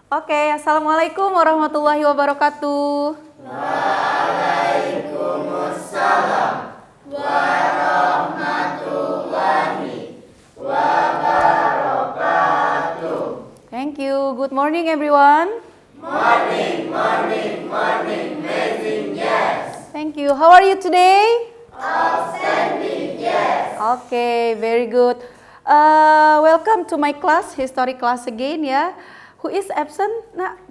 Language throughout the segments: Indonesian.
Oke, Assalamualaikum warahmatullahi wabarakatuh. Waalaikumsalam warahmatullahi wabarakatuh. Thank you. Good morning, everyone. Morning, amazing, yes. Thank you. How are you today? Outstanding, yes. Okay, very good. Welcome to my class, history class again, ya. Who is absent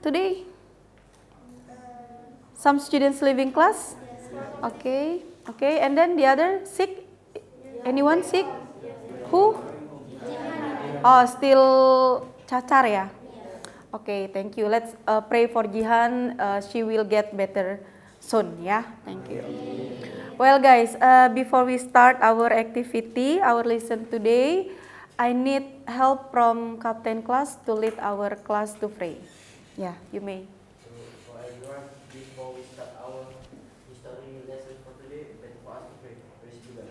today? Some students leaving class? Okay, and then the other sick? Anyone sick? Who? Oh, still cacar ya? Okay, thank you. Let's pray for Jihan. She will get better soon, ya. Thank you. Well, guys, before we start our activity, our lesson today, I need help from Captain class to lead our class to pray. Yeah, you may. For everyone, before we start our history lesson for today, let us pray. Praise be God.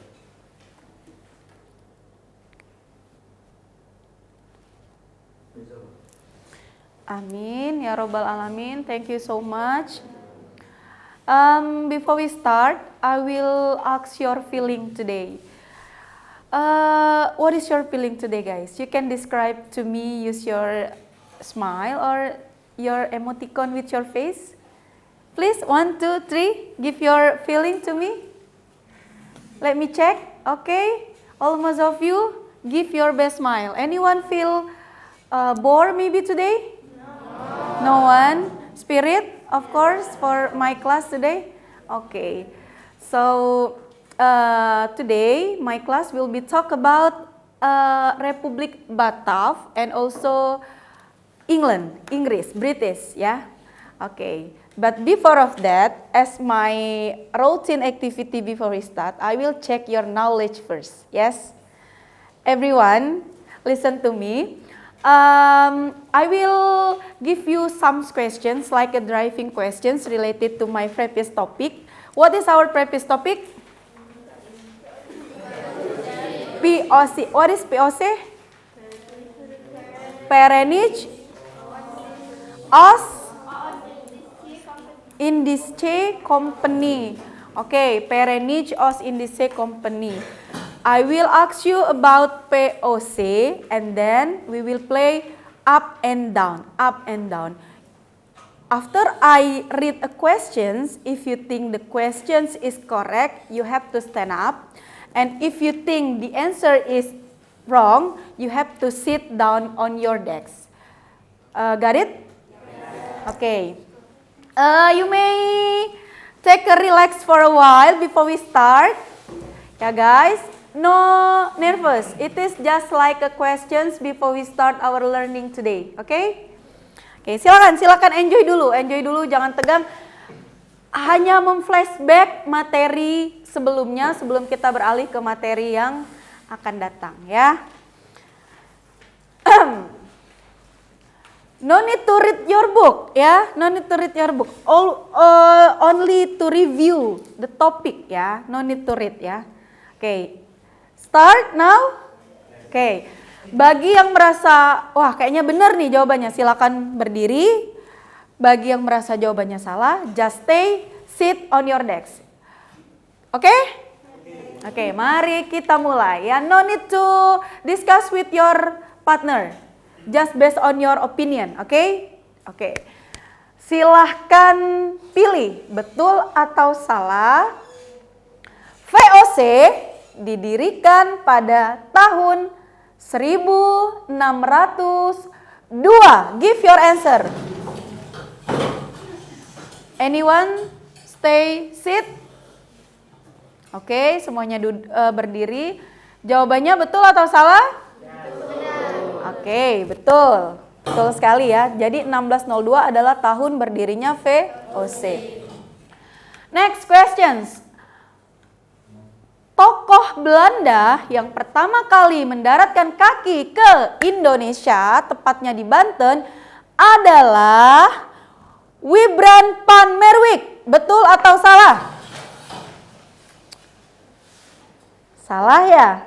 Praise the Lord. Amin, ya Robbal Alamin. Thank you so much. Before we start, I will ask your feeling today. What is your feeling today, guys? You can describe to me, use your smile or your emoticon with your face. Please, 1, 2, 3, give your feeling to me. Let me check. Okay, almost of you, give your best smile. Anyone feel bored maybe today? No one? Spirit, of course, for my class today? Okay, so today my class will be talk about Republik Batav and also Inggris, British, yeah. Okay, but before of that, as my routine activity before we start, I will check your knowledge first. Yes, everyone, listen to me. I will give you some questions like a driving questions related to my previous topic. What is our previous topic? POC. What is POC? Perennial os Indice Company. Okay, Perennial os Indice Company. I will ask you about POC and then we will play up and down, up and down. After I read a questions, if you think the questions is correct, you have to stand up. And if you think the answer is wrong, you have to sit down on your desk. Got it? Yes. Okay. You may take a relax for a while before we start. Yeah, guys. No nervous. It is just like a questions before we start our learning today. Okay? Oke, silakan enjoy dulu, jangan tegang. Hanya memflashback materi sebelumnya sebelum kita beralih ke materi yang akan datang, ya. No need to read your book, ya. No need to read your book. Only to review the topic, ya. No need to read, ya. Oke. Start now. Oke. Bagi yang merasa, wah kayaknya benar nih jawabannya, silakan berdiri. Bagi yang merasa jawabannya salah, just sit on your desk. Oke? Oke, mari kita mulai ya. No need to discuss with your partner. Just based on your opinion, oke? Oke. Silahkan pilih betul atau salah. VOC didirikan pada tahun 1602. Give your answer. Anyone sit? Oke, semuanya berdiri. Jawabannya betul atau salah? Oke, betul. Betul sekali ya. Jadi 1602 adalah tahun berdirinya VOC. Next questions. Tokoh Belanda yang pertama kali mendaratkan kaki ke Indonesia, tepatnya di Banten, adalah Wybran van Merwijk. Betul atau salah? Salah ya?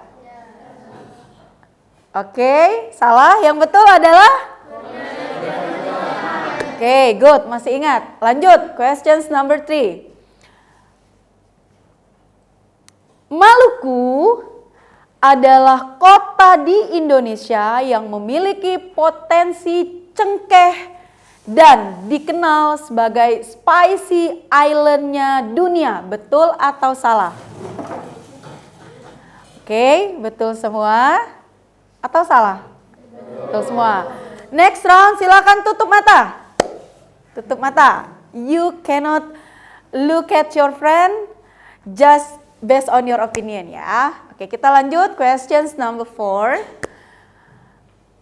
Oke, salah. Yang betul adalah Oke, good. Masih ingat. Lanjut, questions number 3. Maluku adalah kota di Indonesia yang memiliki potensi cengkeh dan dikenal sebagai spicy island-nya dunia. Betul atau salah? Oke, betul semua atau salah? Betul semua. Next round, silakan tutup mata. Tutup mata. You cannot look at your friend just based on your opinion ya. Oke, kita lanjut questions number 4.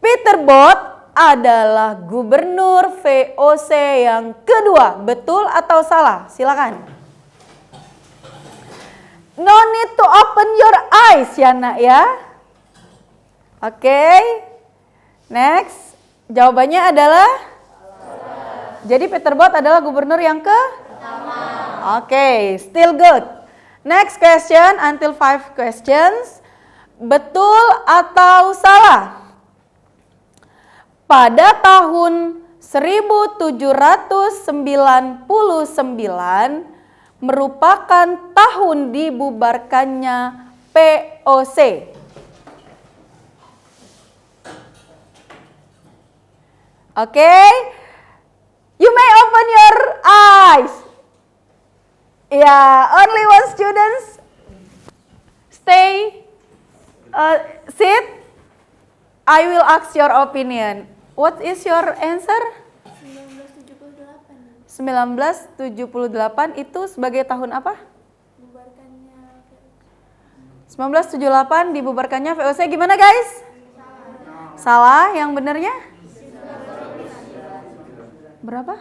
Peter Bot adalah gubernur VOC yang kedua. Betul atau salah? Silakan. No need to open your eyes ya nak ya. Oke. Next. Jawabannya adalah? Jadi Peter Bot adalah gubernur yang pertama. Oke, still good. Next question until 5 questions. Betul atau salah? Pada tahun 1799 merupakan tahun dibubarkannya VOC. Okay, you may open your eyes. Yeah, only one students stay, sit. I will ask your opinion. What is your answer? 1978 itu sebagai tahun apa? 1978 dibubarkannya VOC. Gimana guys? Salah, yang benernya? Berapa?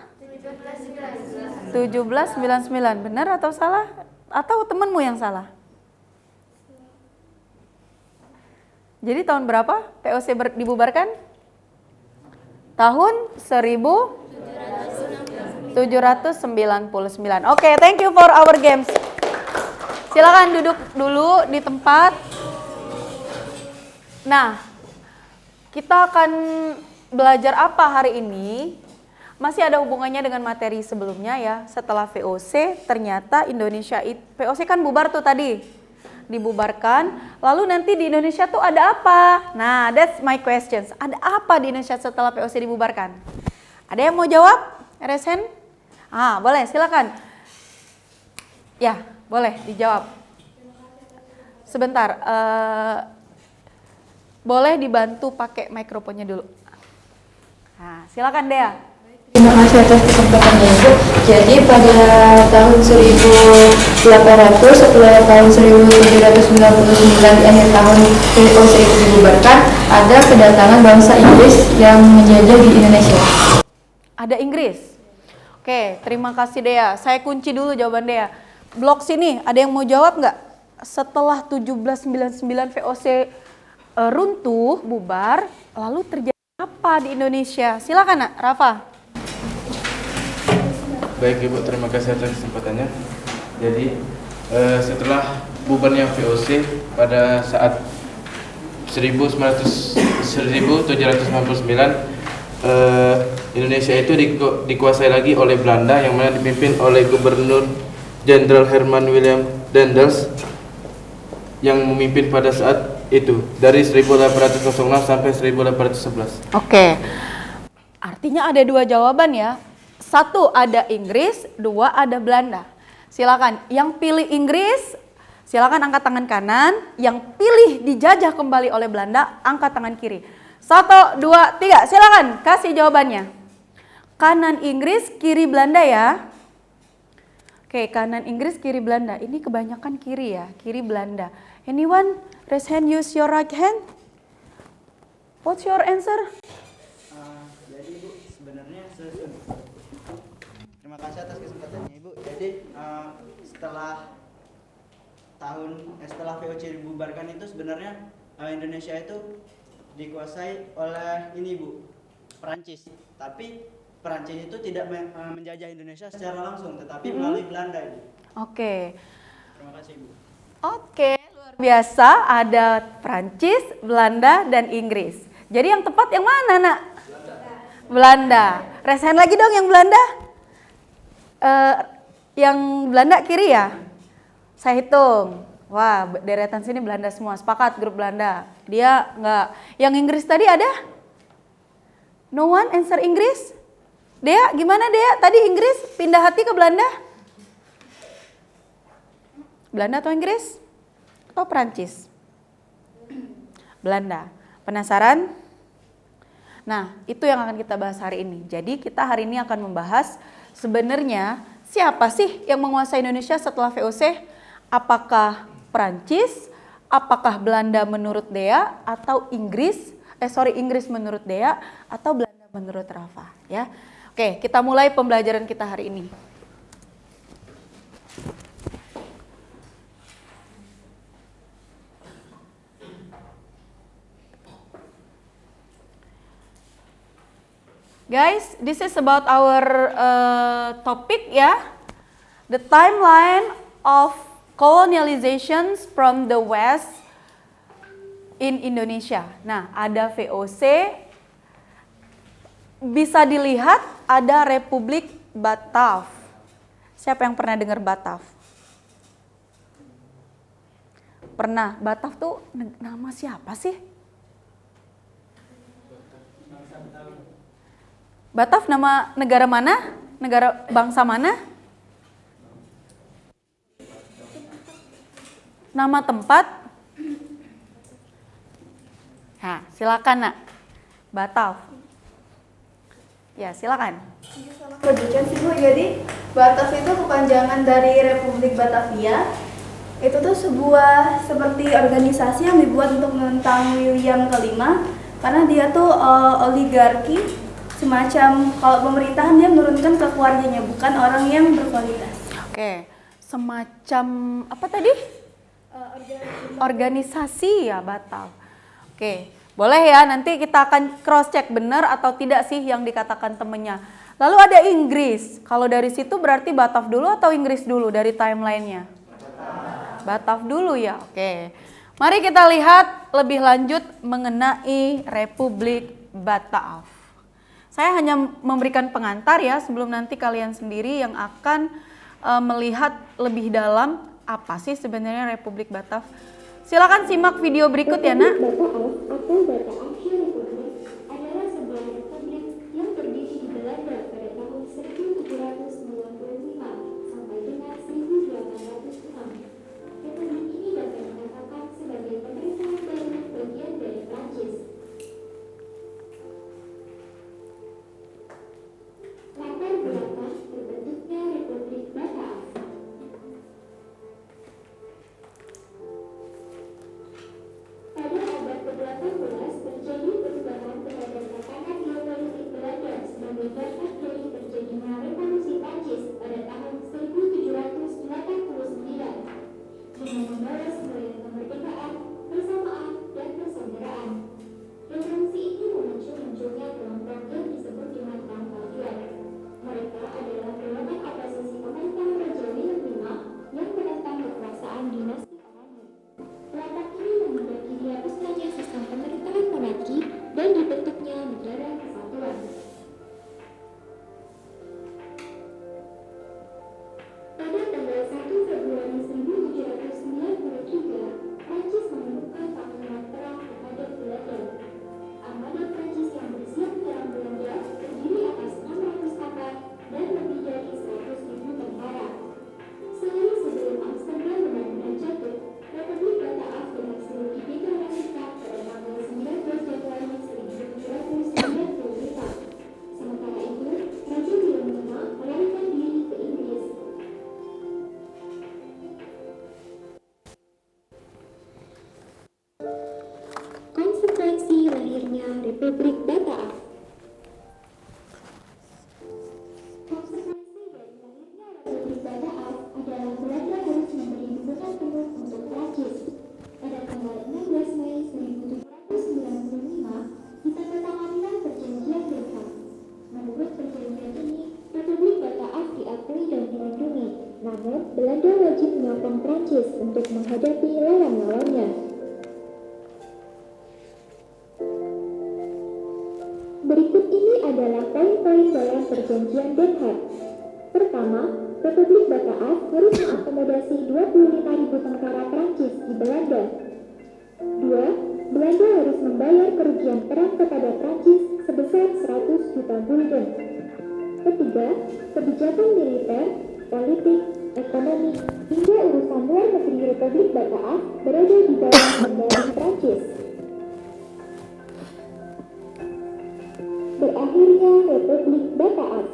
1799. Benar atau salah? Atau temenmu yang salah? Jadi tahun berapa VOC dibubarkan? Tahun 1799. Oke, thank you for our games. Silakan duduk dulu di tempat. Nah, kita akan belajar apa hari ini? Masih ada hubungannya dengan materi sebelumnya ya. Setelah VOC, ternyata Indonesia VOC kan bubar tuh tadi. Dibubarkan, lalu nanti di Indonesia tuh ada apa? Nah, that's my questions. Ada apa di Indonesia setelah VOC dibubarkan? Ada yang mau jawab? Raise hand? Boleh, silakan. Ya, boleh dijawab. Sebentar, boleh dibantu pakai mikrofonnya dulu. Nah, silakan Dea. Terima kasih atas kesempatannya Ibu. Jadi pada tahun 1800 setelah tahun 1799 di akhir tahun VOC itu dibubarkan, ada kedatangan bangsa Inggris yang menjajah di Indonesia. Ada Inggris. Oke, terima kasih Dea. Saya kunci dulu jawaban Dea. Blok sini, ada yang mau jawab nggak? Setelah 1799 VOC runtuh, bubar, lalu terjadi apa di Indonesia? Silakan Nak, Rafa. Baik Ibu, terima kasih atas kesempatannya. Jadi setelah bubarnya VOC pada saat 1799 Indonesia itu dikuasai lagi oleh Belanda yang mana dipimpin oleh Gubernur Jenderal Herman William Daendels yang memimpin pada saat itu dari 1806 sampai 1811. Oke. Artinya ada dua jawaban ya. Satu ada Inggris, dua ada Belanda. Silakan, yang pilih Inggris, silakan angkat tangan kanan. Yang pilih dijajah kembali oleh Belanda, angkat tangan kiri. 1, 2, 3, silakan kasih jawabannya. Kanan Inggris, kiri Belanda ya. Oke, kanan Inggris, kiri Belanda. Ini kebanyakan kiri ya, kiri Belanda. Anyone raise hand, use your right hand. What's your answer? Jadi Ibu, sebenarnya terima kasih atas kesempatannya Ibu. Jadi setelah VOC dibubarkan itu sebenarnya Indonesia itu dikuasai oleh ini Ibu, Perancis. Tapi Perancis itu tidak menjajah Indonesia secara langsung, tetapi melalui Belanda Ibu. Oke. Terima kasih Ibu. Oke, luar biasa. Ada Perancis, Belanda, dan Inggris. Jadi yang tepat yang mana Nak? Belanda. Raise hand lagi dong yang Belanda. Yang Belanda kiri ya? Saya hitung. Wah, deretan sini Belanda semua. Sepakat grup Belanda. Dia enggak. Yang Inggris tadi ada? No one answer Inggris? Dea, gimana Dea? Tadi Inggris pindah hati ke Belanda? Belanda atau Inggris? Atau Perancis? Belanda. Penasaran? Nah, itu yang akan kita bahas hari ini. Jadi kita hari ini akan membahas sebenarnya siapa sih yang menguasai Indonesia setelah VOC? Apakah Perancis? Apakah Belanda menurut Dea? Atau Inggris menurut Dea? Atau Belanda menurut Rafa? Ya. Oke, kita mulai pembelajaran kita hari ini. Guys, this is about our topic ya. The timeline of colonializations from the West in Indonesia. Nah, ada VOC, bisa dilihat ada Republik Batav. Siapa yang pernah dengar Batav? Pernah. Batav tuh nama siapa sih? Batav nama negara mana? Negara bangsa mana? Nama tempat? Nah, silakan nak. Batav. Ya, silakan. Lanjutkan sih Bu, jadi Batav itu kepanjangan dari Republik Batavia. Itu tuh sebuah seperti organisasi yang dibuat untuk menentang William kelima, karena dia tuh oligarki, semacam kalau pemerintahan dia menurunkan ke keluarganya, bukan orang yang berkualitas. Oke, semacam apa tadi? Organisasi ya Batav. Oke, boleh ya, nanti kita akan cross check benar atau tidak sih yang dikatakan temennya. Lalu ada Inggris. Kalau dari situ berarti Batav dulu atau Inggris dulu dari timelinenya? Batav dulu ya. Oke. Mari kita lihat lebih lanjut mengenai Republik Batav. Saya hanya memberikan pengantar ya, sebelum nanti kalian sendiri yang akan melihat lebih dalam apa sih sebenarnya Republik Batav. Silakan simak video berikut ya nak. Batav atau Bataafia Republik adalah sebuah republik yang terdiri di Belanda pada tahun 1795 sampai dengan 1806. Republik ini dapat dikatakan sebagai pemerintahan baru bagian dari Prancis. Latar belakang terbentuknya Republik Batav. Pada abad ke-18 terjadi perubahan terhadap tatanan geopolitik Belanda sebagai dampak dari terjadinya Revolusi Prancis pada tahun 1789 dengan membalas proyek kemerdekaan, persamaan, dan persaudaraan. Revolusi ini memicu munculnya kelompok yang disebut dengan Batavian. Mereka adalah golongan oposisi pemerintahan Raja William V yang menentang kekuasaan dinasti Oranye. Kelompok ini menghendaki dihapuskannya sistem pemerintahan monarki dan dibentuknya negara kesatuan. Pada tanggal 1 Februari 1793, Prancis menemukan panglima perang terhadap Belanda. Armada Prancis yang bersiap menyerang Belanda terdiri atas 600 kapal dan lebih dari 100.000 tentara. Sehari sebelum Amsterdam benar-benar jatuh, Republik Batav berhasil dideklarasikan pada tanggal 19 Januari 1795. Sementara itu, Raja William V melarikan diri ke Inggris. Konsekuensi lahirnya Republik Batav. Konsekuensi dari lahirnya Republik Batav adalah Belanda harus memberi dukungan penuh untuk Prancis. Pada tanggal 16 Mei 1795, ditandatanganilah Perjanjian Versailles. Menurut perjanjian ini, Republik Batav diakui dan dilindungi. Namun, Belanda wajib menyokong Prancis untuk menghadapi lawan-lawannya. Berikut ini adalah poin-poin dalam atas perjanjian Den Haag. Pertama, Republik Bataaf harus mengakomodasi 25.000 tentara Prancis di Belanda. 2. Belanda harus membayar kerugian perang kepada Prancis sebesar 100 juta gulden. Ketiga, kebijakan militer, politik, ekonomi, hingga urusan luar negeri Republik Bataaf berada di bawah kendali Prancis. Berakhirnya Republik Bataaf.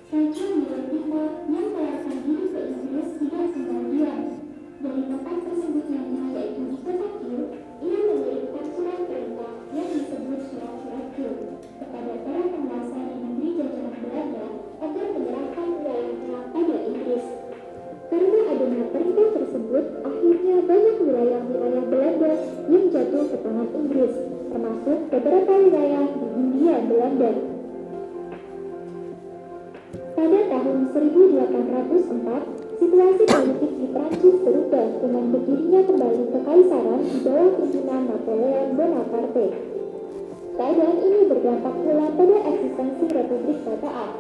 Raja Willem V yang melarikan diri ke Inggris tidak tinggal diam. Dari tempat tersebut lainnya yaitu di kota Kiel, ia mengirimkan surat perintah yang disebut surat-surat Kiel kepada para penguasa di negeri jajahan Belanda agar menyerahkan wilayahnya pada Inggris. Karena adanya perintah tersebut, akhirnya banyak wilayah-wilayah Belanda yang jatuh ke tangan Inggris, termasuk beberapa wilayah di Hindia Belanda. Pada tahun 1804, situasi politik di Prancis berubah dengan berdirinya kembali kekaisaran di bawah pimpinan Napoleon Bonaparte. Keadaan ini berdampak pula pada eksistensi Republik Bataaf.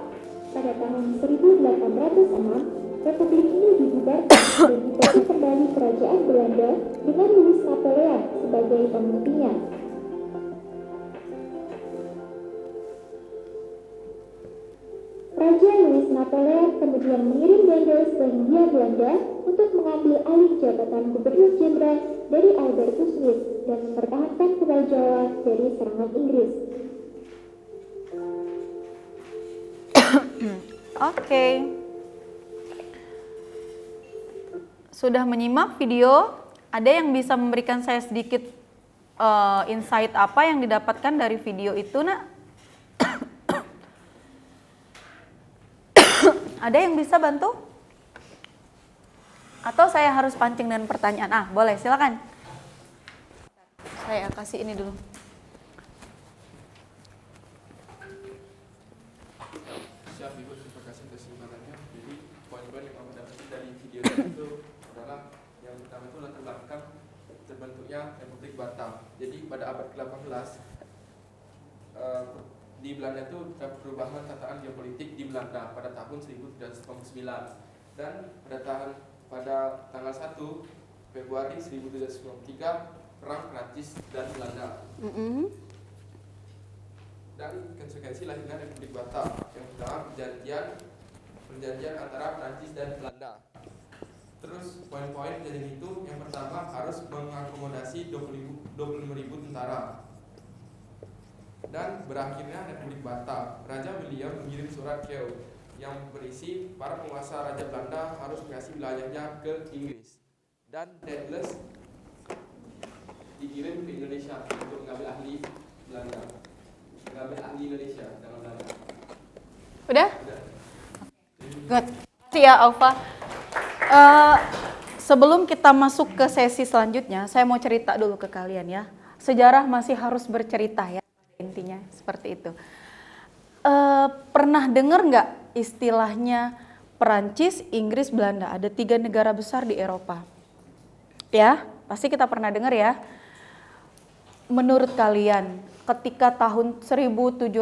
Pada tahun 1806, Republik ini dibubarkan dan dibentuk kembali Kerajaan Belanda dengan Louis Napoleon sebagai pemimpinnya. Raja Louis Napoleon kemudian mengirim Daendels ke Hindia Belanda untuk mengambil alih jabatan Gubernur Jenderal dari Albertus Smith dan mempertahankan Pulau Jawa dari serangan Inggris. Oke. Sudah menyimak video? Ada yang bisa memberikan saya sedikit insight apa yang didapatkan dari video itu, nak? Ada yang bisa bantu? Atau saya harus pancing dengan pertanyaan? Boleh, silakan. Saya kasih ini dulu. Siap Ibu, terima kasih atas kesempatannya. Jadi poin-poin yang kamu dapat dari video itu adalah yang pertama itu latar belakang terbentuknya Republik Bataaf. Jadi pada abad ke-18 di Belanda itu terdapat perubahan tataan geopolitik di Belanda pada tahun 1399 dan pada tanggal 1 Februari 1793 perang Prancis dan Belanda. Dan konsekuensi lahirnya Republik Bataaf yang pertama perjanjian antara Prancis dan Belanda. Terus poin-poin perjanjian itu yang pertama harus mengakomodasi 25.000 tentara. Dan berakhirnya Republik Bataaf. Raja William mengirim surat Kiel yang berisi para penguasa Raja Belanda harus mengasih wilayahnya ke Inggris. Dan Daendels dikirim ke Indonesia untuk mengambil ahli Belanda. Mengambil ahli Indonesia dengan Belanda. Udah? Good. Terima kasih ya, Alfa. Sebelum kita masuk ke sesi selanjutnya, saya mau cerita dulu ke kalian ya. Sejarah masih harus bercerita ya. Intinya seperti itu. Pernah dengar nggak istilahnya Perancis, Inggris, Belanda? Ada 3 negara besar di Eropa. Ya, pasti kita pernah dengar ya. Menurut kalian, ketika tahun 1795,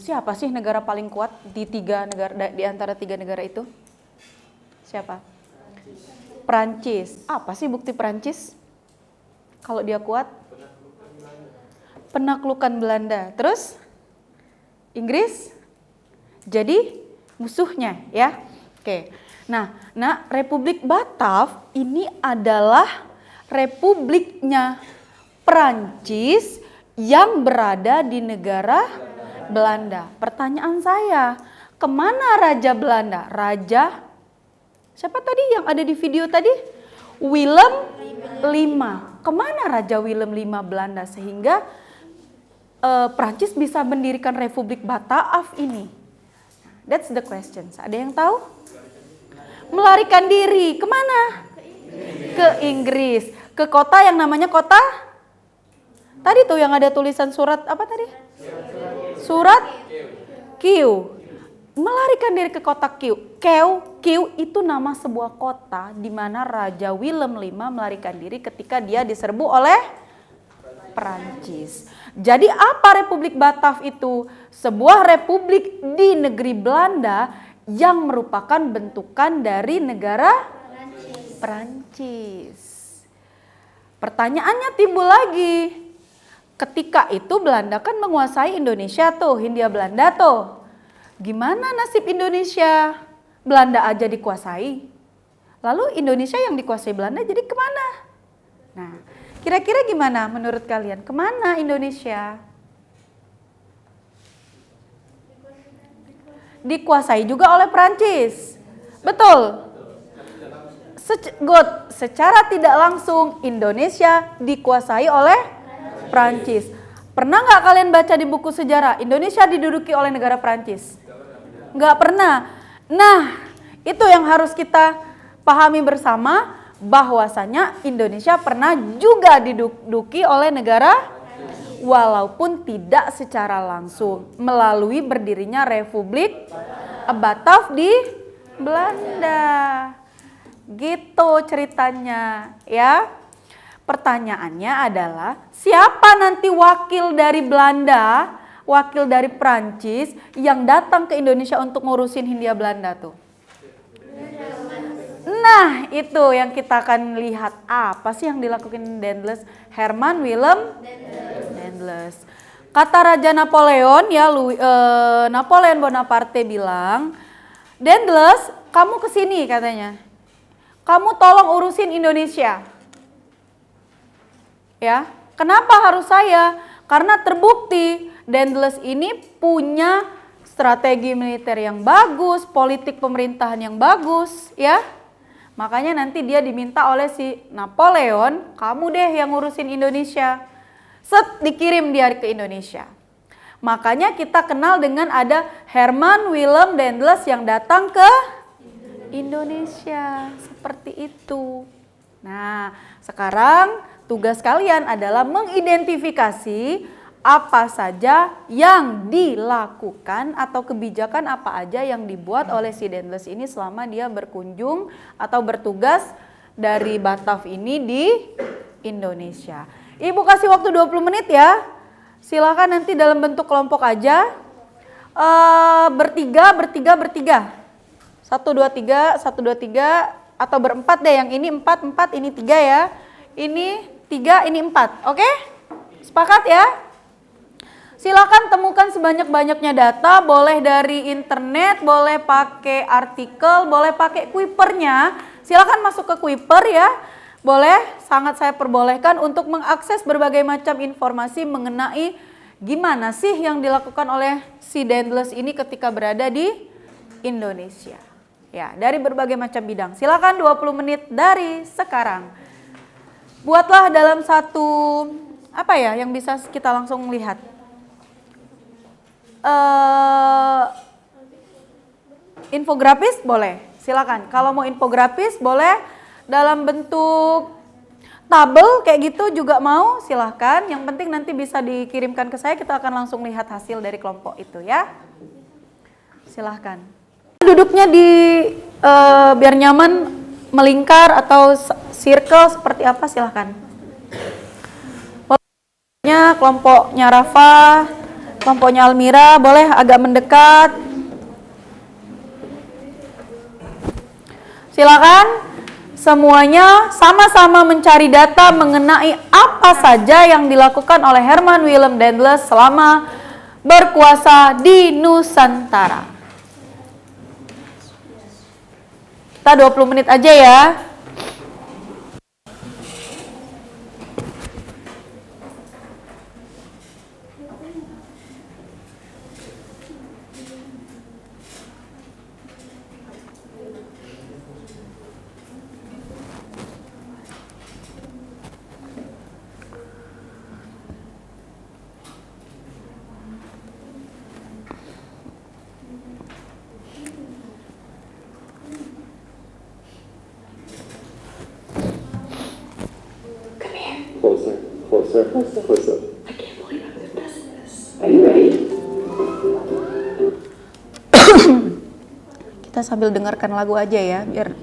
siapa sih negara paling kuat di antara 3 negara itu? Siapa? Perancis. Apa sih bukti Perancis? Kalau dia kuat? Penaklukan Belanda. Terus Inggris jadi musuhnya ya. Oke. Nah, Republik Bataaf ini adalah republiknya Perancis yang berada di negara Belanda. Pertanyaan saya, kemana Raja Belanda? Siapa tadi yang ada di video tadi? Willem V. Kemana Raja Willem V Belanda sehingga Prancis bisa mendirikan Republik Bataaf ini? That's the question. Ada yang tahu? Melarikan diri. Kemana? Ke Inggris. Ke kota yang namanya kota? Tadi tuh yang ada tulisan surat apa tadi? Surat Kiel. Melarikan diri ke kota Kiel. Kiel itu nama sebuah kota di mana Raja Willem V melarikan diri ketika dia diserbu oleh Perancis. Jadi apa Republik Batav itu? Sebuah republik di negeri Belanda yang merupakan bentukan dari negara Perancis. Pertanyaannya timbul lagi. Ketika itu Belanda kan menguasai Indonesia tuh, Hindia Belanda tuh. Gimana nasib Indonesia? Belanda aja dikuasai. Lalu Indonesia yang dikuasai Belanda jadi kemana? Nah, kira-kira gimana menurut kalian? Kemana Indonesia? Dikuasai juga oleh Perancis. Betul. Secara tidak langsung Indonesia dikuasai oleh Perancis. Pernah nggak kalian baca di buku sejarah Indonesia diduduki oleh negara Perancis? Nggak pernah. Nah, itu yang harus kita pahami bersama, bahwasanya Indonesia pernah juga diduduki oleh negara, walaupun tidak secara langsung, melalui berdirinya Republik Batav di Belanda. Gitu ceritanya ya. Pertanyaannya adalah, siapa nanti wakil dari Belanda, wakil dari Prancis yang datang ke Indonesia untuk ngurusin Hindia Belanda tuh? Nah, itu yang kita akan lihat. Apa sih yang dilakukan Daendels? Herman Willem Daendels. Kata Raja Napoleon ya, Napoleon Bonaparte bilang, Daendels, kamu kesini katanya. Kamu tolong urusin Indonesia. Ya, kenapa harus saya? Karena terbukti Daendels ini punya strategi militer yang bagus, politik pemerintahan yang bagus, ya. Makanya nanti dia diminta oleh si Napoleon, kamu deh yang ngurusin Indonesia. Set, dikirim dia ke Indonesia. Makanya kita kenal dengan ada Herman Willem Daendels yang datang ke Indonesia. Seperti itu. Nah, sekarang tugas kalian adalah mengidentifikasi apa saja yang dilakukan atau kebijakan apa aja yang dibuat oleh si Daendels ini selama dia berkunjung atau bertugas dari Batav ini di Indonesia. Ibu kasih waktu 20 menit ya. Silakan nanti dalam bentuk kelompok aja. Bertiga. 1, 2, 3, atau berempat deh. Yang ini 4, ini 3 ya. Ini 3, ini 4. Oke? Sepakat ya? Silakan temukan sebanyak-banyaknya data, boleh dari internet, boleh pakai artikel, boleh pakai Kuipernya. Silakan masuk ke Kuiper ya. Boleh, sangat saya perbolehkan untuk mengakses berbagai macam informasi mengenai gimana sih yang dilakukan oleh si Daendels ini ketika berada di Indonesia. Ya, dari berbagai macam bidang. Silakan 20 menit dari sekarang. Buatlah dalam satu, apa ya, yang bisa kita langsung lihat. Infografis boleh, silakan. Kalau mau infografis boleh dalam bentuk tabel kayak gitu juga mau, silahkan. Yang penting nanti bisa dikirimkan ke saya, kita akan langsung lihat hasil dari kelompok itu ya. Silahkan. Duduknya di biar nyaman, melingkar atau circle seperti apa, silahkan. Kelompoknya Rafa, kelompoknya Almira boleh agak mendekat. Silakan. Semuanya sama-sama mencari data mengenai apa saja yang dilakukan oleh Herman Willem Daendels selama berkuasa di Nusantara. Kita 20 menit aja ya. Closer. I can't believe I'm the best at this. Are you ready? Kita sambil dengarkan lagu aja ya, biar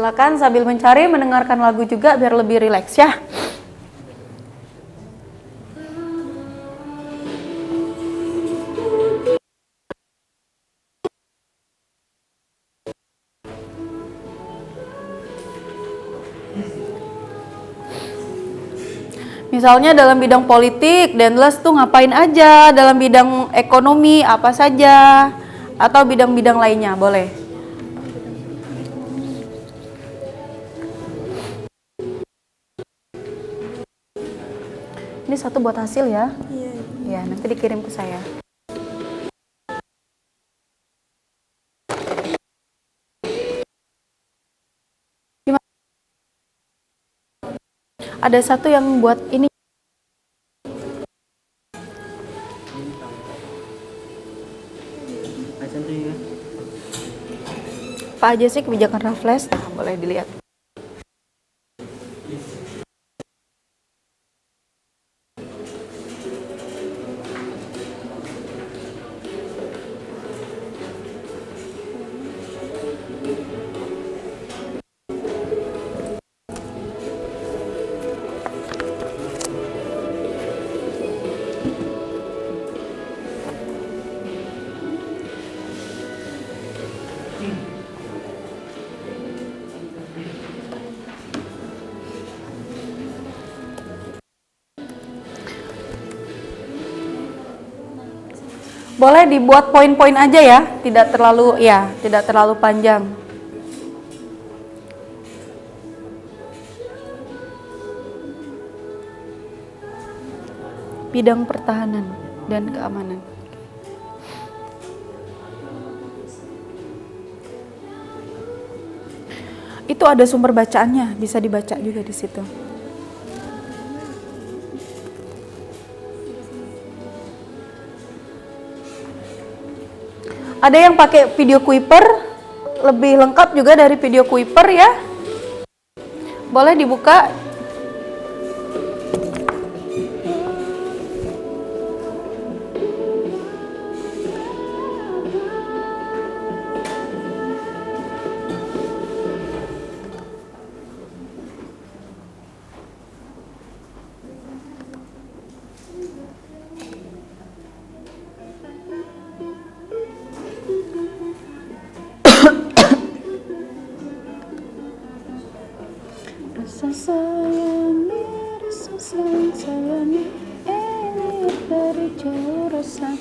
Silakan sambil mencari, mendengarkan lagu juga biar lebih rileks ya. Misalnya dalam bidang politik, Dendles tuh ngapain aja, dalam bidang ekonomi apa saja, atau bidang-bidang lainnya, boleh. Ini satu buat hasil ya? Iya. Ya, nanti dikirim ke saya. Ada satu yang buat ini. Apa aja sih kebijakan Raffles? Nah, boleh dilihat. Boleh dibuat poin-poin aja ya, tidak terlalu panjang. Bidang pertahanan dan keamanan. Itu ada sumber bacaannya, bisa dibaca juga di situ. Ada yang pakai video Kuiper, lebih lengkap juga dari video Kuiper ya. Boleh dibuka. Rasa sayangi, ini dari jauh rasa.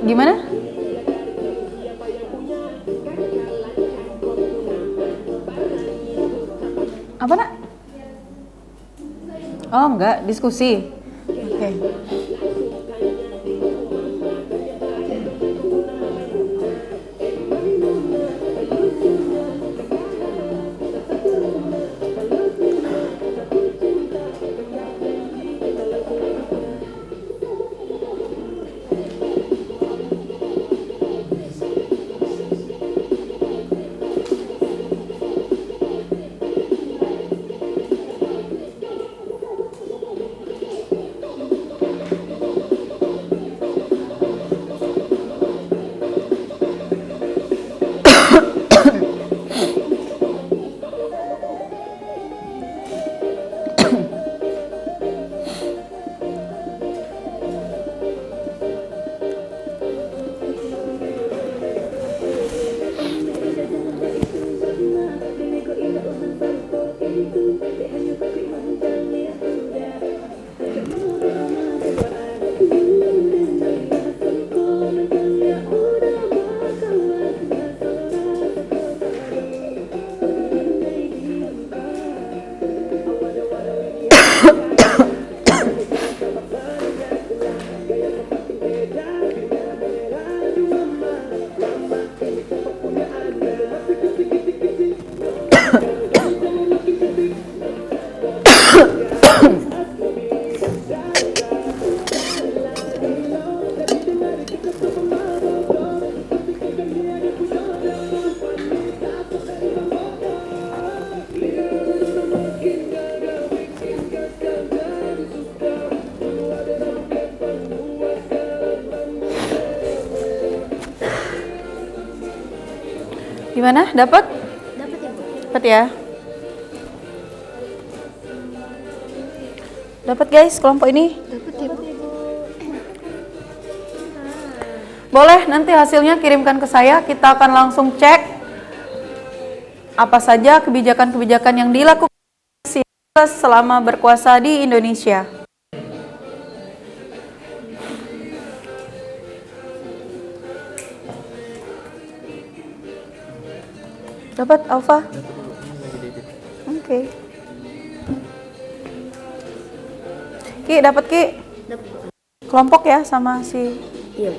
Gimana? Apa nak? Oh enggak, diskusi. Oke. Gimana? Dapat? Dapat ya, Bu? Dapat ya? Dapat guys kelompok ini? Dapat ya, Bu? Boleh nanti hasilnya kirimkan ke saya, kita akan langsung cek apa saja kebijakan-kebijakan yang dilakukan selama berkuasa di Indonesia. Dapat Alfa? Oke. Ki, dapat Ki? Kelompok ya sama si. Iya.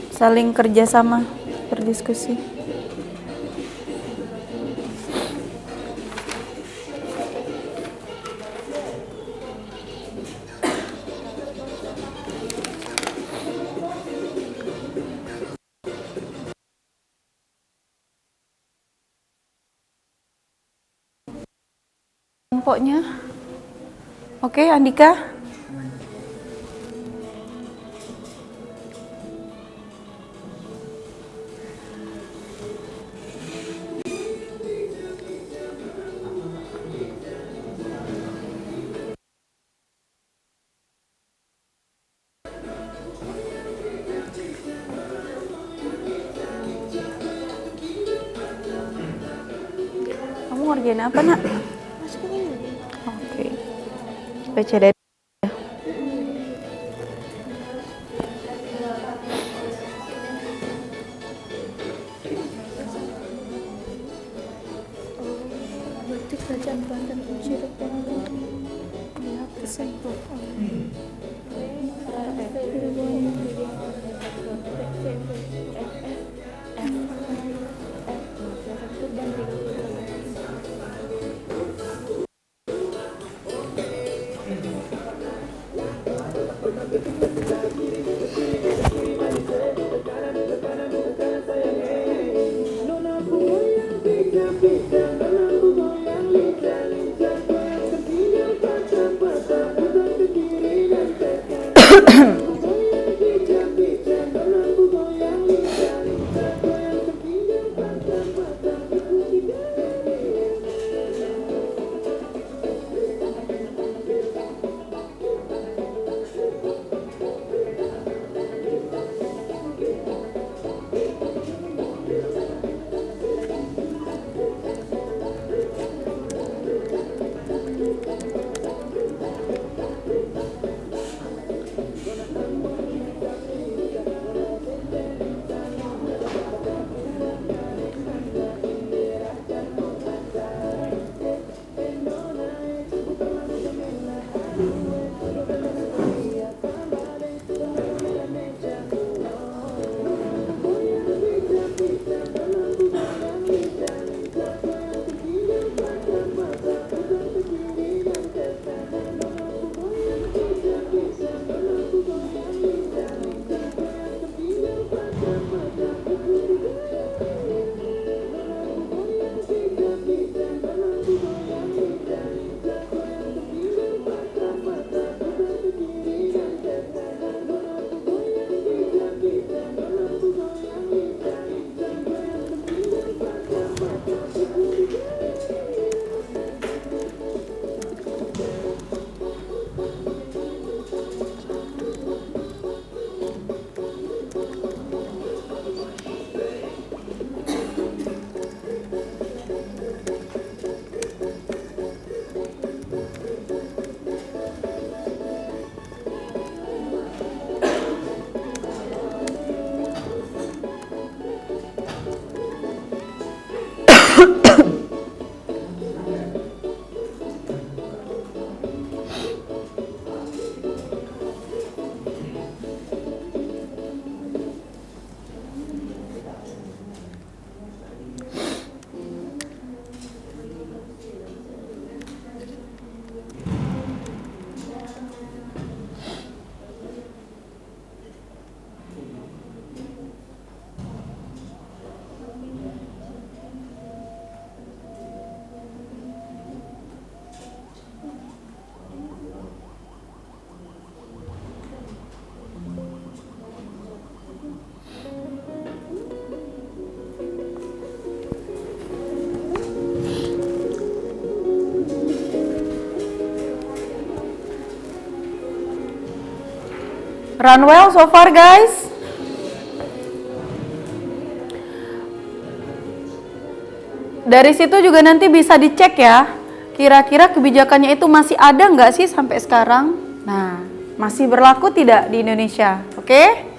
Saling kerja sama, berdiskusi. Kelompoknya. Oke, Andika. Kamu ngerjain apa, Nak? Oke. PCD. Berarti kerajaan Banten Cirebon ya kesempat. Run well so far, guys. Dari situ juga nanti bisa dicek ya, kira-kira kebijakannya itu masih ada nggak sih sampai sekarang? Nah, masih berlaku tidak di Indonesia? Oke?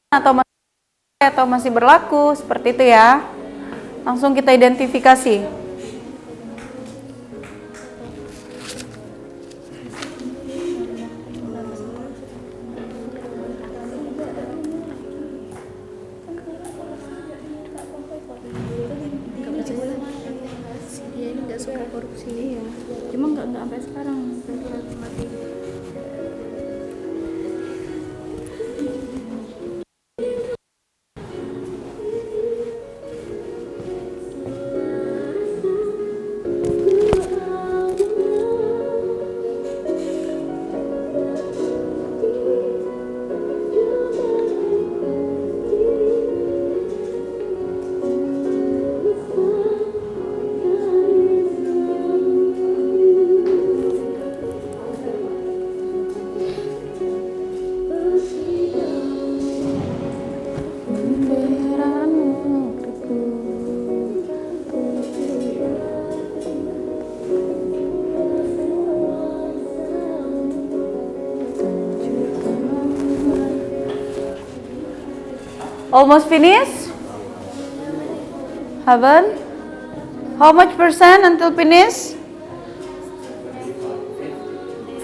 Atau masih berlaku, seperti itu ya. Langsung kita identifikasi. Almost finished? Haven't? How much percent until finish?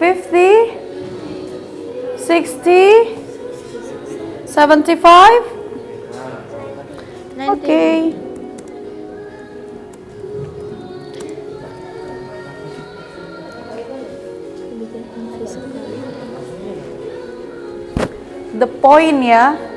50? 60? 75? Okay. The point ya.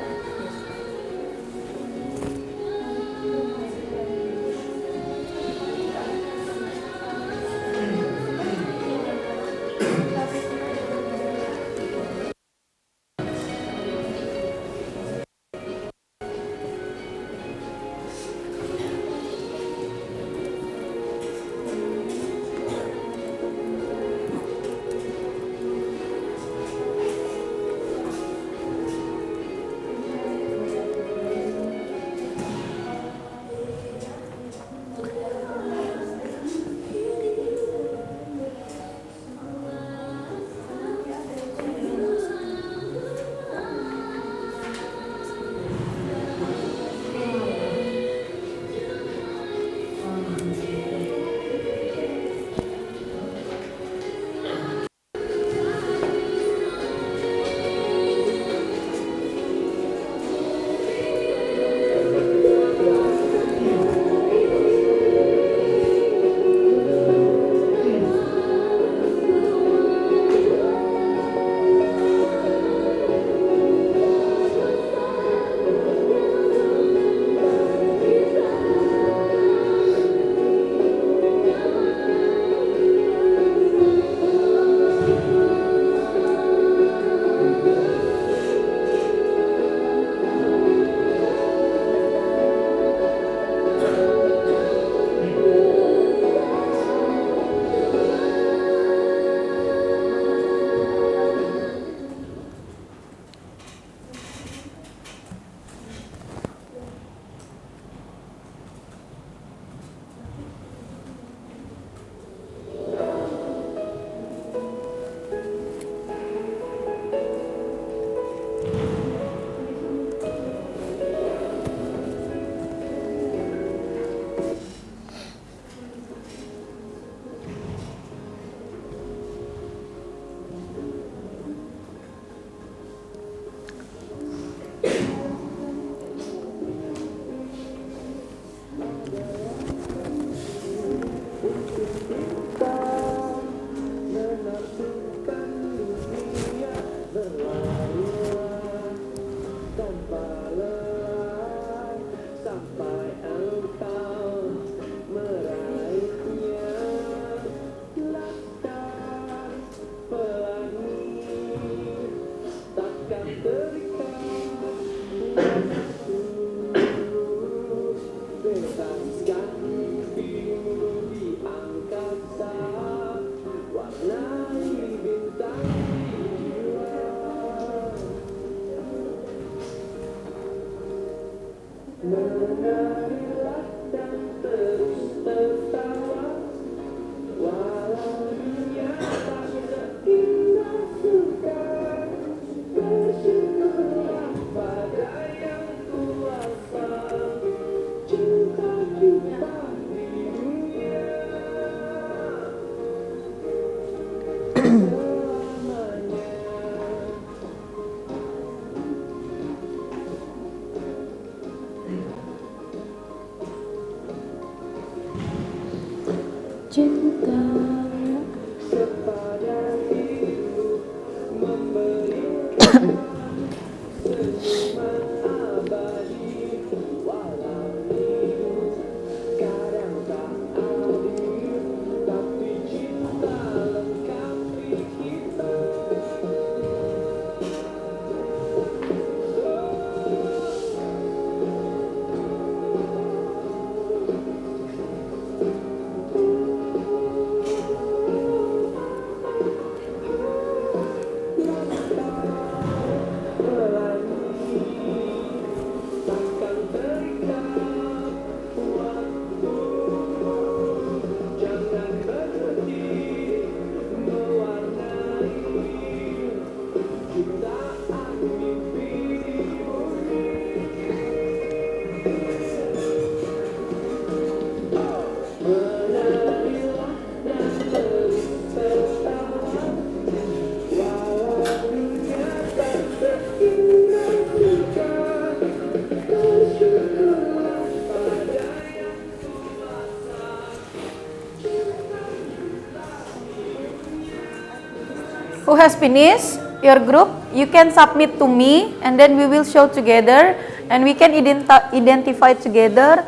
Who has finished your group? You can submit to me and then we will show together and we can identify together.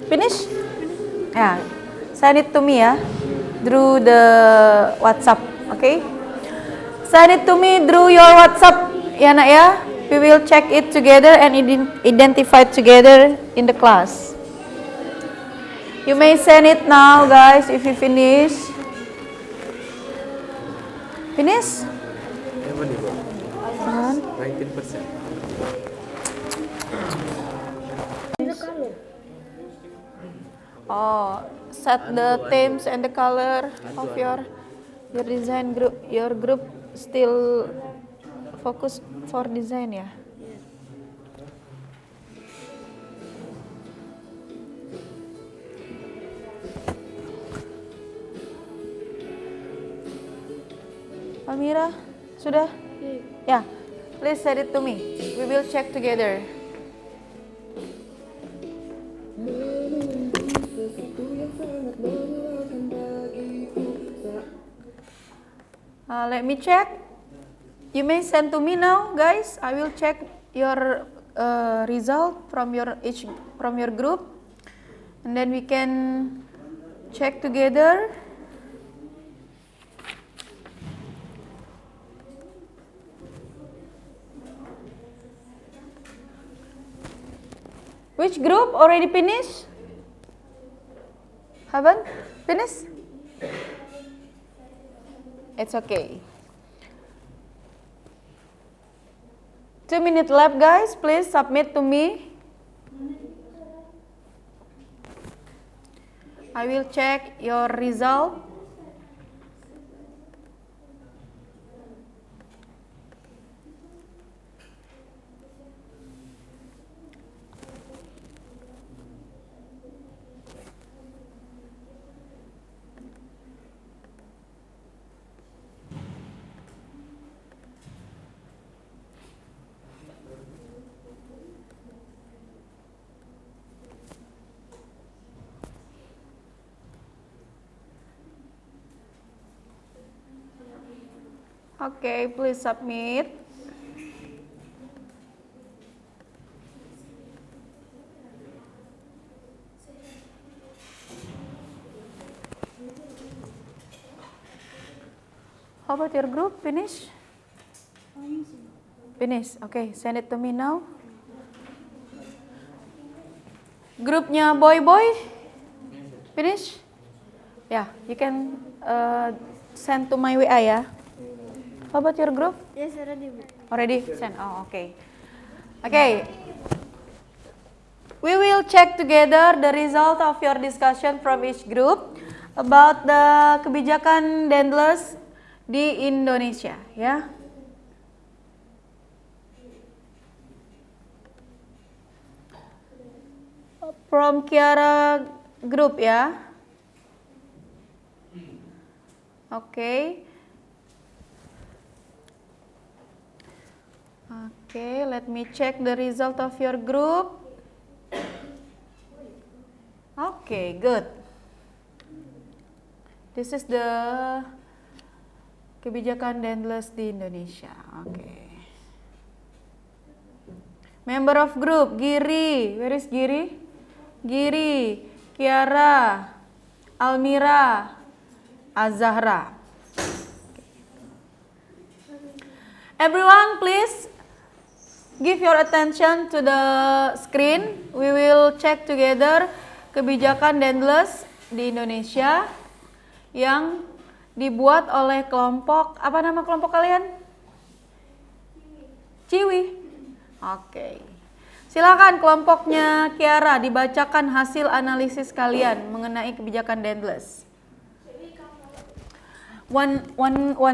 Finish? Yeah. Send it to me ya, through the WhatsApp, okay? Send it to me through your WhatsApp, ya nak ya. We will check it together and identify together in the class. You may send it now, guys, if you finish. Finish? 19%. Oh, set the themes and the color of your design group. Your group still focus for design ya. Almira, sudah? Ya, please send it to me. We will check together. Let me check. You may send to me now, guys. I will check your result from your group, and then we can check together. Which group already finished? Haven't finished? It's okay. 2-minute left, guys. Please submit to me. I will check your result. Okay, please submit. How about your group? Finish? Finish. Okay, send it to me now. Grupnya boy? Finish? Yeah, you can send to my WA ya. How about your group? Yes, already, Bu. Already sent. Oh, okay. Okay. We will check together the result of your discussion from each group about the kebijakan Dendles di Indonesia, ya. From Kiara group, ya. Okay. Okay, let me check the result of your group. Okay, good. This is the kebijakan Dendles di Indonesia. Okay. Member of group, Giri. Where is Giri? Giri, Kiara, Almira, Azahra. Everyone, please give your attention to the screen. We will check together kebijakan Dendles di Indonesia yang dibuat oleh kelompok, apa nama kelompok kalian? Ciwi. Oke. Silakan kelompoknya Kiara dibacakan hasil analisis kalian mengenai kebijakan Dendles. One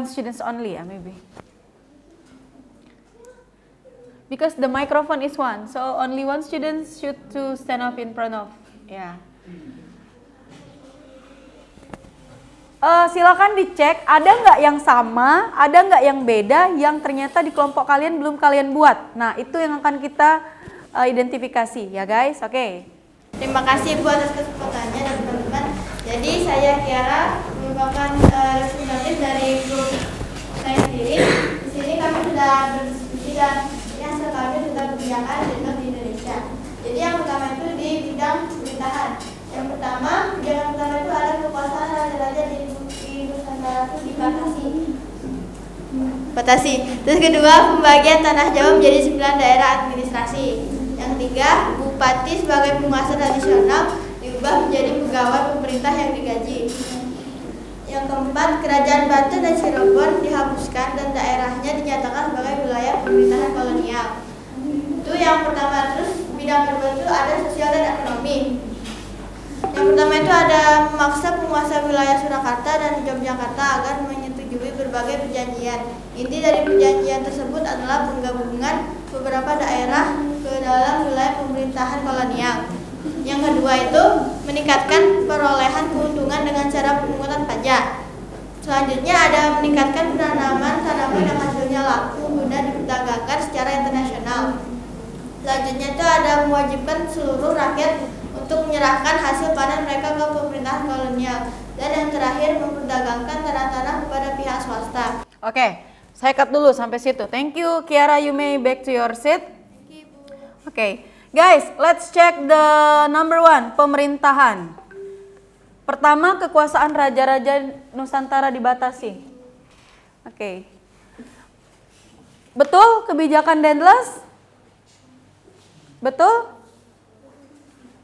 students only, ya, maybe. Because the microphone is one, so only one student should to stand up in front of, ya. Silakan dicek, ada nggak yang sama, ada nggak yang beda, yang ternyata di kelompok kalian belum kalian buat. Nah, itu yang akan kita identifikasi, ya guys. Oke. Terima kasih Bu atas kesempatannya dan teman-teman. Jadi saya Kiara merupakan representatif dari grup saya sendiri. Di sini kami sudah berdiskusi dan ini hasil kami tentang kebijakan Dendles di Indonesia. Jadi yang pertama itu di bidang pemerintahan. Yang pertama, kebijakan pertama itu ada kekuasaan raja-raja di Nusantara itu dibatasi. Terus kedua, pembagian tanah Jawa menjadi 9 daerah administrasi. Yang ketiga, bupati sebagai penguasa tradisional diubah menjadi pegawai pemerintah yang digaji. Yang keempat, kerajaan Banten dan Cirebon dihapuskan dan daerahnya dinyatakan sebagai wilayah pemerintahan kolonial. Itu yang pertama. Terus bidang kedua itu ada sosial dan ekonomi. Yang pertama itu ada memaksa penguasa wilayah Surakarta dan Yogyakarta agar menyetujui berbagai perjanjian. Inti dari perjanjian tersebut adalah penggabungan beberapa daerah ke dalam wilayah pemerintahan kolonial. Yang kedua itu meningkatkan perolehan keuntungan dengan cara pemungutan pajak. Selanjutnya ada meningkatkan penanaman tanaman yang hasilnya laku guna diperdagangkan secara internasional. Selanjutnya itu ada mewajibkan seluruh rakyat untuk menyerahkan hasil panen mereka ke pemerintahan kolonial. Dan yang terakhir memperdagangkan tanah-tanah kepada pihak swasta. Oke, saya cut dulu sampai situ. Thank you, Kiara. You may back to your seat. Oke, guys, let's check the number 1, pemerintahan. Pertama, kekuasaan raja-raja Nusantara dibatasi. Oke. Betul kebijakan Dendles? Betul?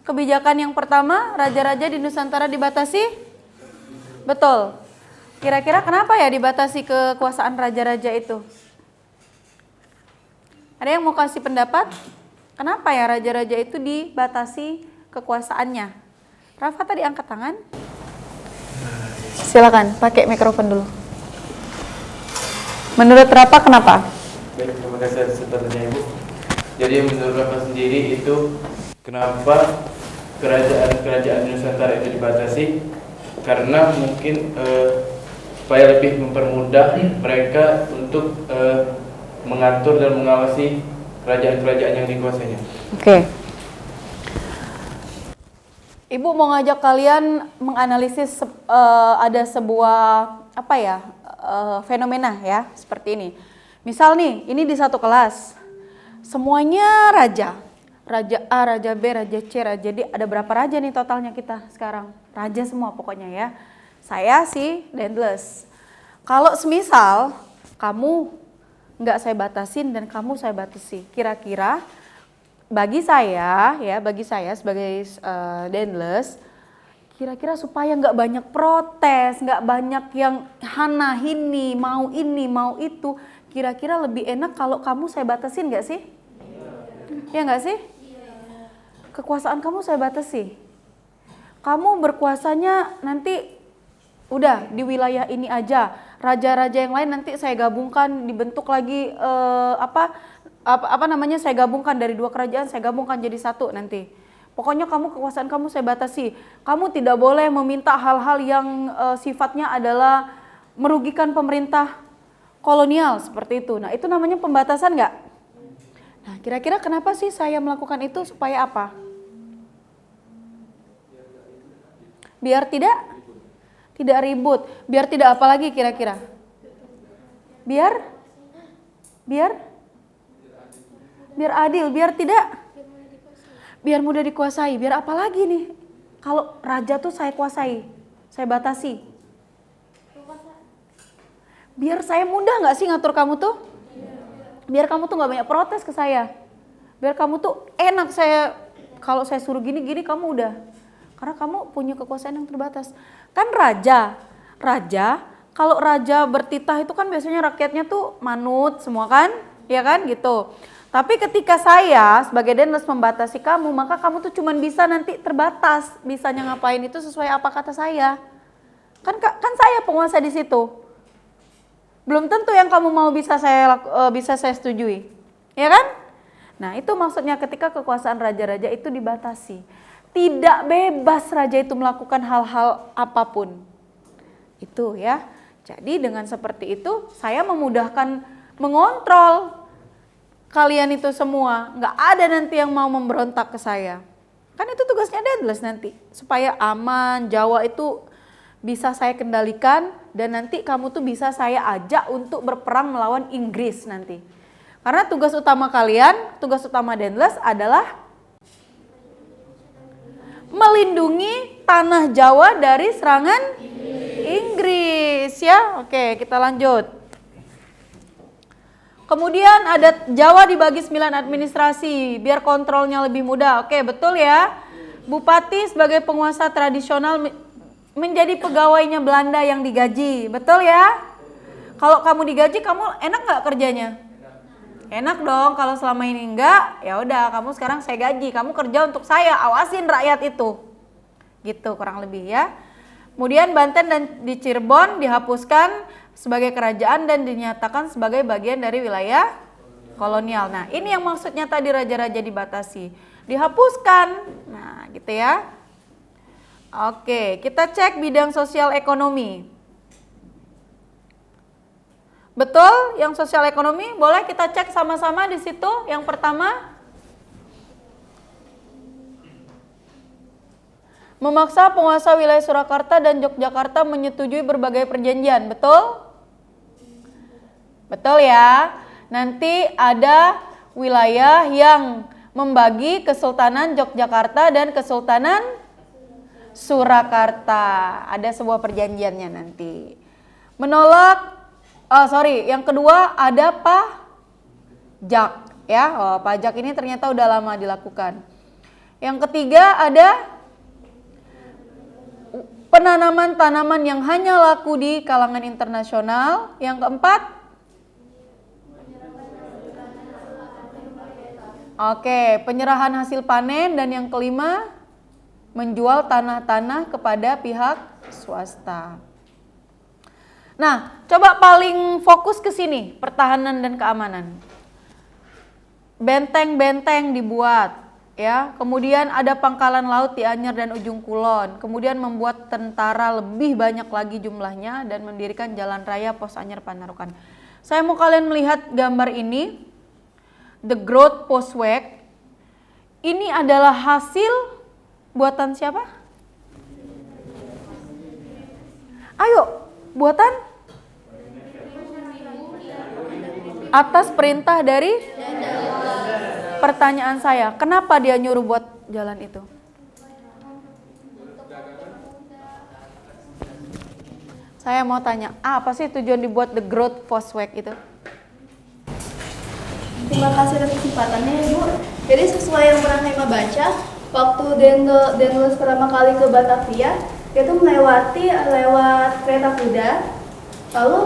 Kebijakan yang pertama, raja-raja di Nusantara dibatasi? Betul. Kira-kira kenapa ya dibatasi kekuasaan raja-raja itu? Ada yang mau kasih pendapat? Kenapa ya raja-raja itu dibatasi kekuasaannya? Rafa tadi angkat tangan. Silakan, pakai mikrofon dulu. Menurut Rafa kenapa? Baik, terima kasih atas pertanyaannya Ibu. Jadi menurut Rafa sendiri itu kenapa kerajaan Nusantara itu dibatasi? Karena mungkin supaya lebih mempermudah mereka untuk mengatur dan mengawasi kerajaan-kerajaan yang dikuasainya. Oke. Ibu mau ngajak kalian menganalisis ada sebuah fenomena ya seperti ini. Misal nih, ini di satu kelas semuanya raja. Raja A, Raja B, Raja C, Raja D. Ada berapa raja nih totalnya kita sekarang? Raja semua pokoknya ya. Saya si Dendles. Kalau semisal kamu nggak saya batasin dan kamu saya batasi, kira-kira bagi saya sebagai Dendles, Kira-kira supaya nggak banyak protes, nggak banyak yang hana ini, mau itu. Kira-kira lebih enak kalau kamu saya batasin nggak sih? Ya nggak sih? Kekuasaan kamu saya batasi. Kamu berkuasanya nanti udah di wilayah ini aja. Raja-raja yang lain nanti saya gabungkan, dibentuk lagi apa namanya, saya gabungkan dari 2 kerajaan, saya gabungkan jadi 1 nanti. Pokoknya kekuasaan kamu saya batasi. Kamu tidak boleh meminta hal-hal yang sifatnya adalah merugikan pemerintah kolonial seperti itu. Nah, itu namanya pembatasan nggak? Nah, kira-kira kenapa sih saya melakukan itu, supaya apa? Biar tidak ribut. Biar tidak apa lagi kira-kira? Biar adil, biar mudah dikuasai. Biar apa lagi nih? Kalau raja tuh saya kuasai, saya batasi. Biar saya mudah nggak sih ngatur kamu tuh? Biar kamu tuh nggak banyak protes ke saya. Biar kamu tuh enak, kalau saya suruh gini kamu udah. Karena kamu punya kekuasaan yang terbatas. Kan raja, kalau raja bertitah itu kan biasanya rakyatnya tuh manut semua kan? Ya kan gitu. Tapi ketika saya sebagai Daendels membatasi kamu, maka kamu tuh cuman bisa nanti terbatas, bisanya ngapain itu sesuai apa kata saya. Kan saya penguasa di situ. Belum tentu yang kamu mau bisa saya setujui. Ya kan? Nah, itu maksudnya ketika kekuasaan raja-raja itu dibatasi. Tidak bebas raja itu melakukan hal-hal apapun. Itu ya. Jadi dengan seperti itu saya memudahkan mengontrol kalian itu semua. Nggak ada nanti yang mau memberontak ke saya. Kan itu tugasnya Daendels nanti. Supaya aman, Jawa itu bisa saya kendalikan dan nanti kamu tuh bisa saya ajak untuk berperang melawan Inggris nanti. Karena tugas utama kalian, tugas utama Daendels adalah melindungi tanah Jawa dari serangan Inggris ya. Oke, kita lanjut. Kemudian ada Jawa dibagi 9 administrasi biar kontrolnya lebih mudah. Oke, betul ya. Bupati sebagai penguasa tradisional menjadi pegawainya Belanda yang digaji. Betul ya? Kalau kamu digaji, kamu enak nggak kerjanya? Enak dong. Kalau selama ini enggak, ya udah kamu sekarang saya gaji, kamu kerja untuk saya, awasin rakyat itu. Gitu kurang lebih ya. Kemudian Banten dan di Cirebon dihapuskan sebagai kerajaan dan dinyatakan sebagai bagian dari wilayah kolonial. Nah, ini yang maksudnya tadi raja-raja dibatasi, dihapuskan. Nah, gitu ya. Oke, kita cek bidang sosial ekonomi. Betul, yang sosial ekonomi boleh kita cek sama-sama di situ. Yang pertama, memaksa penguasa wilayah Surakarta dan Yogyakarta menyetujui berbagai perjanjian. Betul? Betul ya. Nanti ada wilayah yang membagi Kesultanan Yogyakarta dan Kesultanan Surakarta. Ada sebuah perjanjiannya nanti. Menolak yang kedua ada pajak ya. Pajak ini ternyata udah lama dilakukan. Yang ketiga ada penanaman tanaman yang hanya laku di kalangan internasional. Yang keempat, penyerahan hasil panen. Dan yang kelima, menjual tanah-tanah kepada pihak swasta. Nah, coba paling fokus ke sini, pertahanan dan keamanan. Benteng-benteng dibuat, ya. Kemudian ada pangkalan laut di Anyer dan Ujung Kulon. Kemudian membuat tentara lebih banyak lagi jumlahnya dan mendirikan jalan raya Pos Anyer Panarukan. Saya mau kalian melihat gambar ini, The Groot Postweg. Ini adalah hasil buatan siapa? Ayo, buatan atas perintah dari pertanyaan saya, kenapa dia nyuruh buat jalan itu? Saya mau tanya, apa sih tujuan dibuat The Groot Postweg itu? Terima kasih atas kesempatannya, Ibu. Jadi sesuai yang pernah Hema baca, waktu Dendels pertama kali ke Batavia, dia tuh lewat kereta kuda. Lalu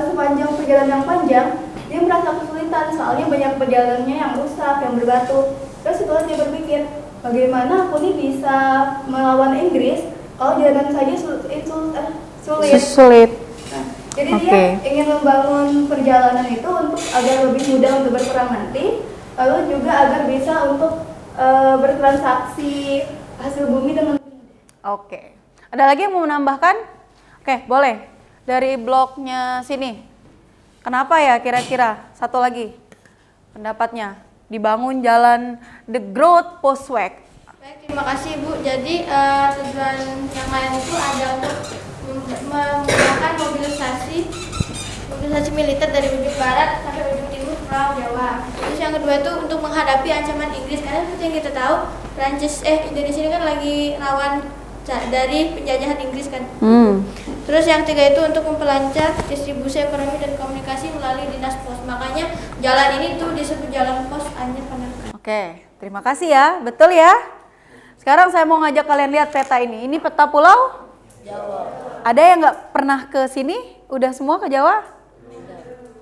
sepanjang perjalanan yang panjang, dia merasa kesulitan soalnya banyak perjalanannya yang rusak, yang berbatu. Terus setelah dia berpikir, bagaimana aku nih bisa melawan Inggris kalau jalan saja sulit. Sulit. Nah, jadi dia ingin membangun perjalanan itu untuk agar lebih mudah untuk berperang nanti, lalu juga agar bisa untuk bertransaksi hasil bumi dengan Oke. Ada lagi yang mau menambahkan? Oke, boleh. Dari blognya sini. Kenapa ya kira-kira? Satu lagi pendapatnya. Dibangun jalan The Groot Postweg. Baik, terima kasih Bu. Jadi tujuan yang lain itu ada untuk menggunakan mobilisasi militer dari ujung barat sampai ujung timur Pulau Jawa. Terus yang kedua itu untuk menghadapi ancaman Inggris, karena seperti yang kita tahu Indonesia ini kan lagi rawan dari penjajahan Inggris kan. Terus yang ketiga itu untuk memperlancar distribusi ekonomi dan komunikasi melalui dinas pos. Makanya jalan ini tuh disebut jalan pos Anyer Panakukang. Oke, terima kasih ya. Betul ya? Sekarang saya mau ngajak kalian lihat peta ini. Ini peta Pulau Jawa. Ada yang nggak pernah ke sini? Udah semua ke Jawa?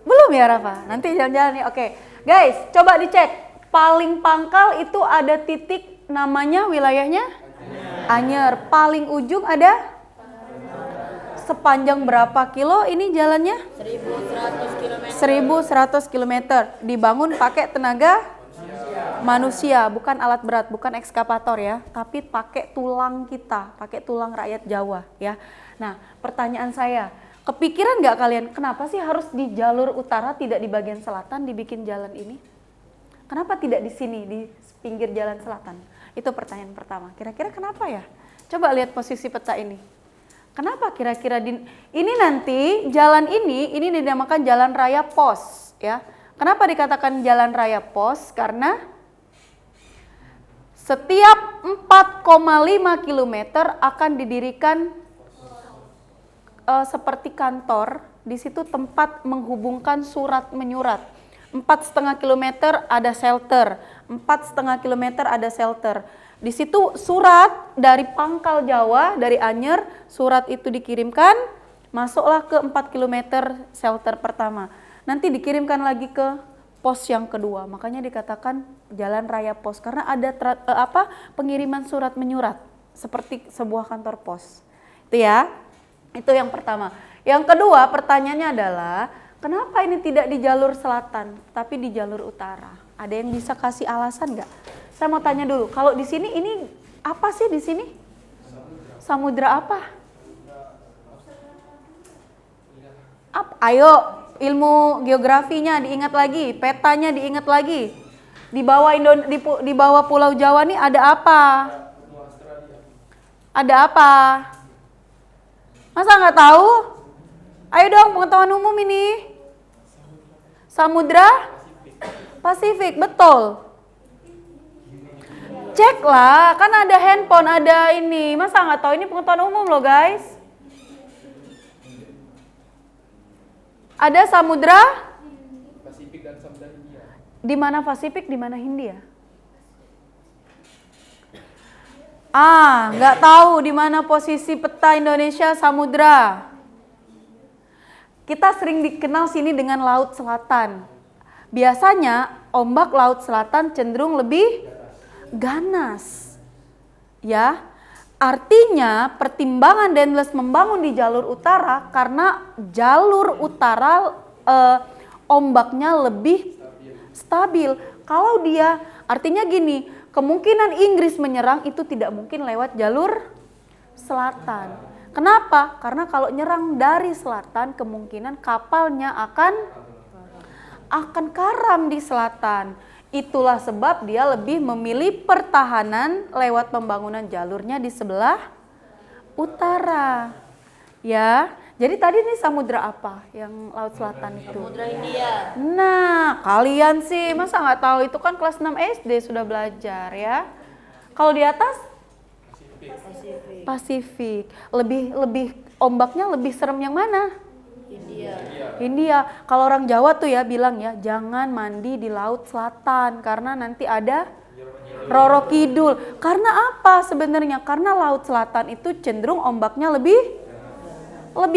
Belum ya Rafa? Nanti jalan-jalan nih. Oke, guys, coba dicek. Paling pangkal itu ada titik namanya wilayahnya Anyer. Paling ujung ada sepanjang berapa kilo ini jalannya? 1100 km. Dibangun pakai tenaga manusia, bukan alat berat, bukan ekskavator ya, tapi pakai tulang kita, pakai tulang rakyat Jawa ya. Nah, pertanyaan saya, kepikiran nggak kalian kenapa sih harus di jalur utara, tidak di bagian selatan dibikin jalan ini? Kenapa tidak di sini, di pinggir jalan selatan? Itu pertanyaan pertama. Kira-kira kenapa ya? Coba lihat posisi peta ini. Kenapa kira-kira ini nanti jalan ini dinamakan Jalan Raya Pos ya. Kenapa dikatakan Jalan Raya Pos? Karena setiap 4,5 km akan didirikan seperti kantor. Di situ tempat menghubungkan surat menyurat. 4,5 km ada shelter. 4,5 km ada shelter. Di situ surat dari pangkal Jawa, dari Anyer, surat itu dikirimkan, masuklah ke 4 km shelter pertama. Nanti dikirimkan lagi ke pos yang kedua. Makanya dikatakan Jalan Raya Pos karena ada pengiriman surat menyurat seperti sebuah kantor pos. Itu ya. Itu yang pertama. Yang kedua, pertanyaannya adalah kenapa ini tidak di jalur selatan tapi di jalur utara? Ada yang bisa kasih alasan nggak? Saya mau tanya dulu, kalau di sini ini apa sih di sini? Samudra apa? Ayo, ilmu geografinya diingat lagi, petanya diingat lagi. Di bawah Pulau Jawa nih ada apa? Ada apa? Masa nggak tahu? Ayo dong, pengetahuan umum ini. Samudra Pasifik, betul. Cek lah, kan ada handphone, ada ini. Masa nggak tahu? Ini pengetahuan umum loh guys. Ada samudra Pasifik dan samudra Hindia. Di mana Pasifik, di mana Hindia? Nggak tahu di mana posisi peta Indonesia samudra. Kita sering dikenal sini dengan Laut Selatan. Biasanya ombak Laut Selatan cenderung lebih ganas, ya. Artinya pertimbangan Dendels membangun di jalur utara karena jalur utara ombaknya lebih stabil. Kalau dia, artinya gini, kemungkinan Inggris menyerang itu tidak mungkin lewat jalur selatan. Kenapa? Karena kalau nyerang dari selatan kemungkinan kapalnya akan karam di selatan. Itulah sebab dia lebih memilih pertahanan lewat pembangunan jalurnya di sebelah utara. Ya, jadi tadi nih samudra apa yang Laut Selatan itu? Samudra Hindia. Nah, kalian sih masa nggak tahu, itu kan kelas 6 SD sudah belajar ya. Kalau di atas? Pasifik. Lebih ombaknya lebih serem yang mana? Hindia. Kalau orang Jawa tuh ya bilang ya, jangan mandi di Laut Selatan karena nanti ada Roro Kidul. Karena apa sebenarnya? Karena Laut Selatan itu cenderung ombaknya lebih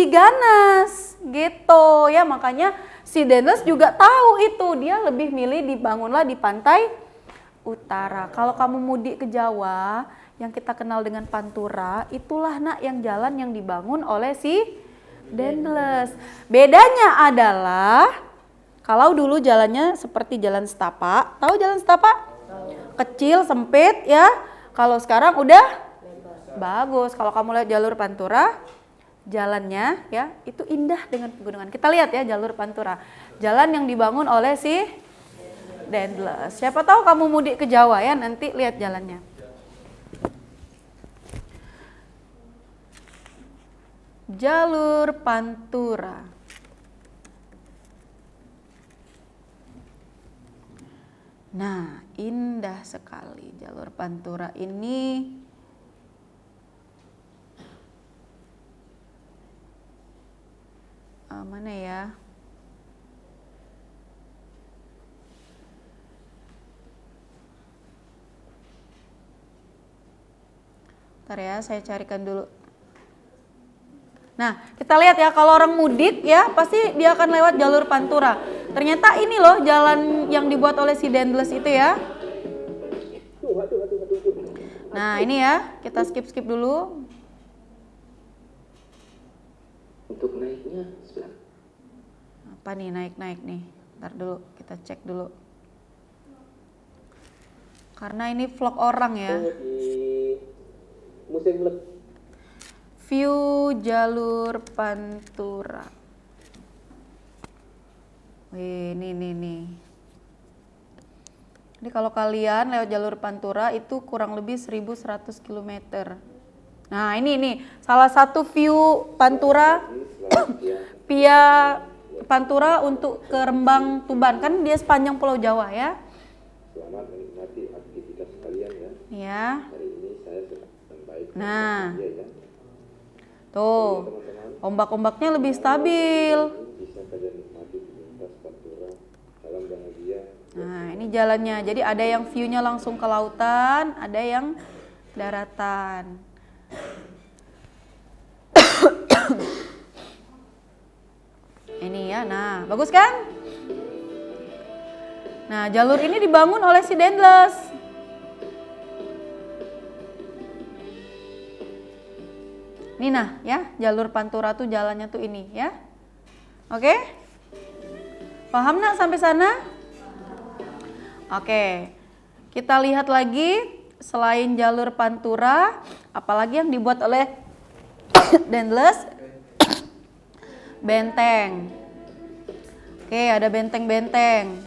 ganas gitu ya, makanya si Dendels juga tahu itu, dia lebih milih dibangunlah di pantai utara. Kalau kamu mudik ke Jawa yang kita kenal dengan Pantura, itulah nak yang jalan yang dibangun oleh si Dendels. Bedanya adalah kalau dulu jalannya seperti jalan setapak, tahu jalan setapak? Kecil, sempit ya. Kalau sekarang udah bagus. Kalau kamu lihat jalur Pantura, jalannya ya itu indah dengan pegunungan. Kita lihat ya jalur Pantura, jalan yang dibangun oleh si Dendels. Siapa tahu kamu mudik ke Jawa ya, nanti lihat jalannya. Jalur Pantura. Nah, indah sekali jalur Pantura ini. Mana ya? Bentar ya, saya carikan dulu. Nah, kita lihat ya, kalau orang mudik ya pasti dia akan lewat jalur Pantura. Ternyata ini loh jalan yang dibuat oleh si Dendels itu ya. Nah, ini ya, kita skip dulu. Untuk naiknya sebelah. Apa nih naik nih? Ntar dulu, kita cek dulu. Karena ini vlog orang ya. Di musim View jalur Pantura. Wih, nih. Jadi kalau kalian lewat jalur Pantura itu kurang lebih 1100 km. Nah, ini salah satu view Pantura. Via Pantura untuk ke Rembang, Tuban, kan dia sepanjang Pulau Jawa ya. Selamat menikmati aktivitas kalian ya. Ya. Hari ini saya sedang baik. Nah. Ya. Tuh. Ombak-ombaknya lebih stabil. Bisa kalian nikmati aktivitas Pantura dalam bahagia. Nah, ini jalannya. Jadi ada yang view-nya langsung ke lautan, ada yang daratan. Ini ya, nah bagus kan? Nah, jalur ini dibangun oleh si Dendels. Ini nah ya, jalur Pantura tuh jalannya tuh ini ya. Oke? Paham nak sampai sana? Oke. Kita lihat lagi selain jalur Pantura, apalagi yang dibuat oleh Dendels? Benteng. Oke, ada benteng-benteng.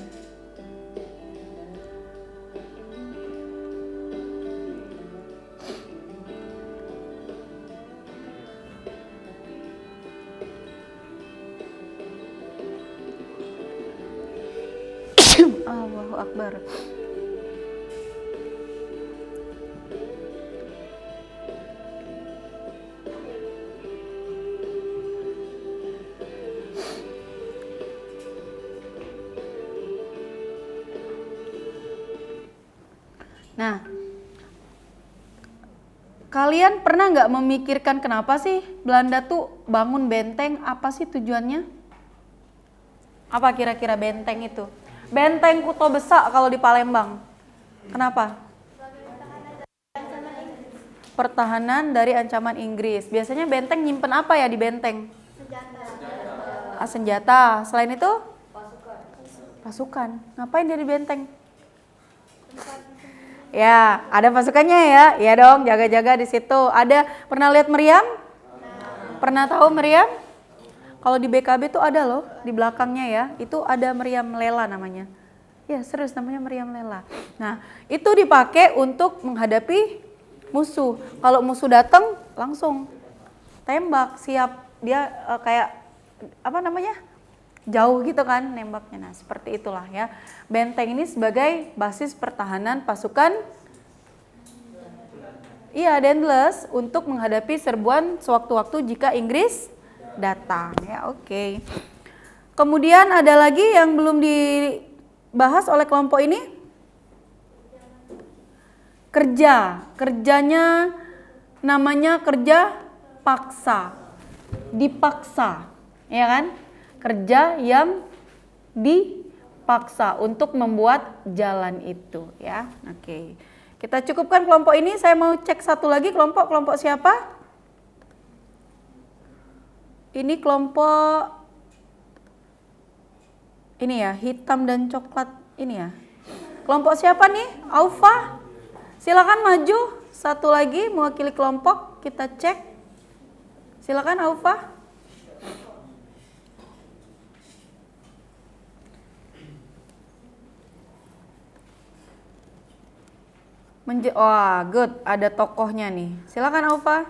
Allahu Akbar. Nah, kalian pernah nggak memikirkan kenapa sih Belanda tuh bangun benteng? Apa sih tujuannya? Apa kira-kira benteng itu? Benteng Kuto Besak kalau di Palembang. Kenapa? Pertahanan dari ancaman Inggris. Biasanya benteng nyimpen apa ya di benteng? Senjata. Senjata. Selain itu? Pasukan. Ngapain dia di benteng? Ya, ada pasukannya ya. Ya dong, jaga-jaga di situ. Ada, pernah lihat meriam? Pernah tahu meriam? Kalau di BKB tuh ada loh, di belakangnya ya. Itu ada meriam lela namanya. Ya, serius namanya meriam lela. Nah, itu dipakai untuk menghadapi musuh. Kalau musuh datang, langsung tembak, siap dia kayak apa namanya? Jauh gitu kan nembaknya. Nah, seperti itulah ya. Benteng ini sebagai basis pertahanan pasukan Dendels untuk menghadapi serbuan sewaktu-waktu jika Inggris datang ya. Oke. Kemudian ada lagi yang belum dibahas oleh kelompok ini? Kerjanya namanya kerja paksa, dipaksa, ya kan? Kerja yang dipaksa untuk membuat jalan itu, ya. Oke. Kita cukupkan kelompok ini. Saya mau cek satu lagi kelompok siapa? Ini kelompok ini ya, hitam dan coklat ini ya. Kelompok siapa nih? Aufa. Silakan maju. Satu lagi mewakili kelompok, kita cek. Silakan Aufa. Wah, good. Ada tokohnya nih. Silakan Aufa.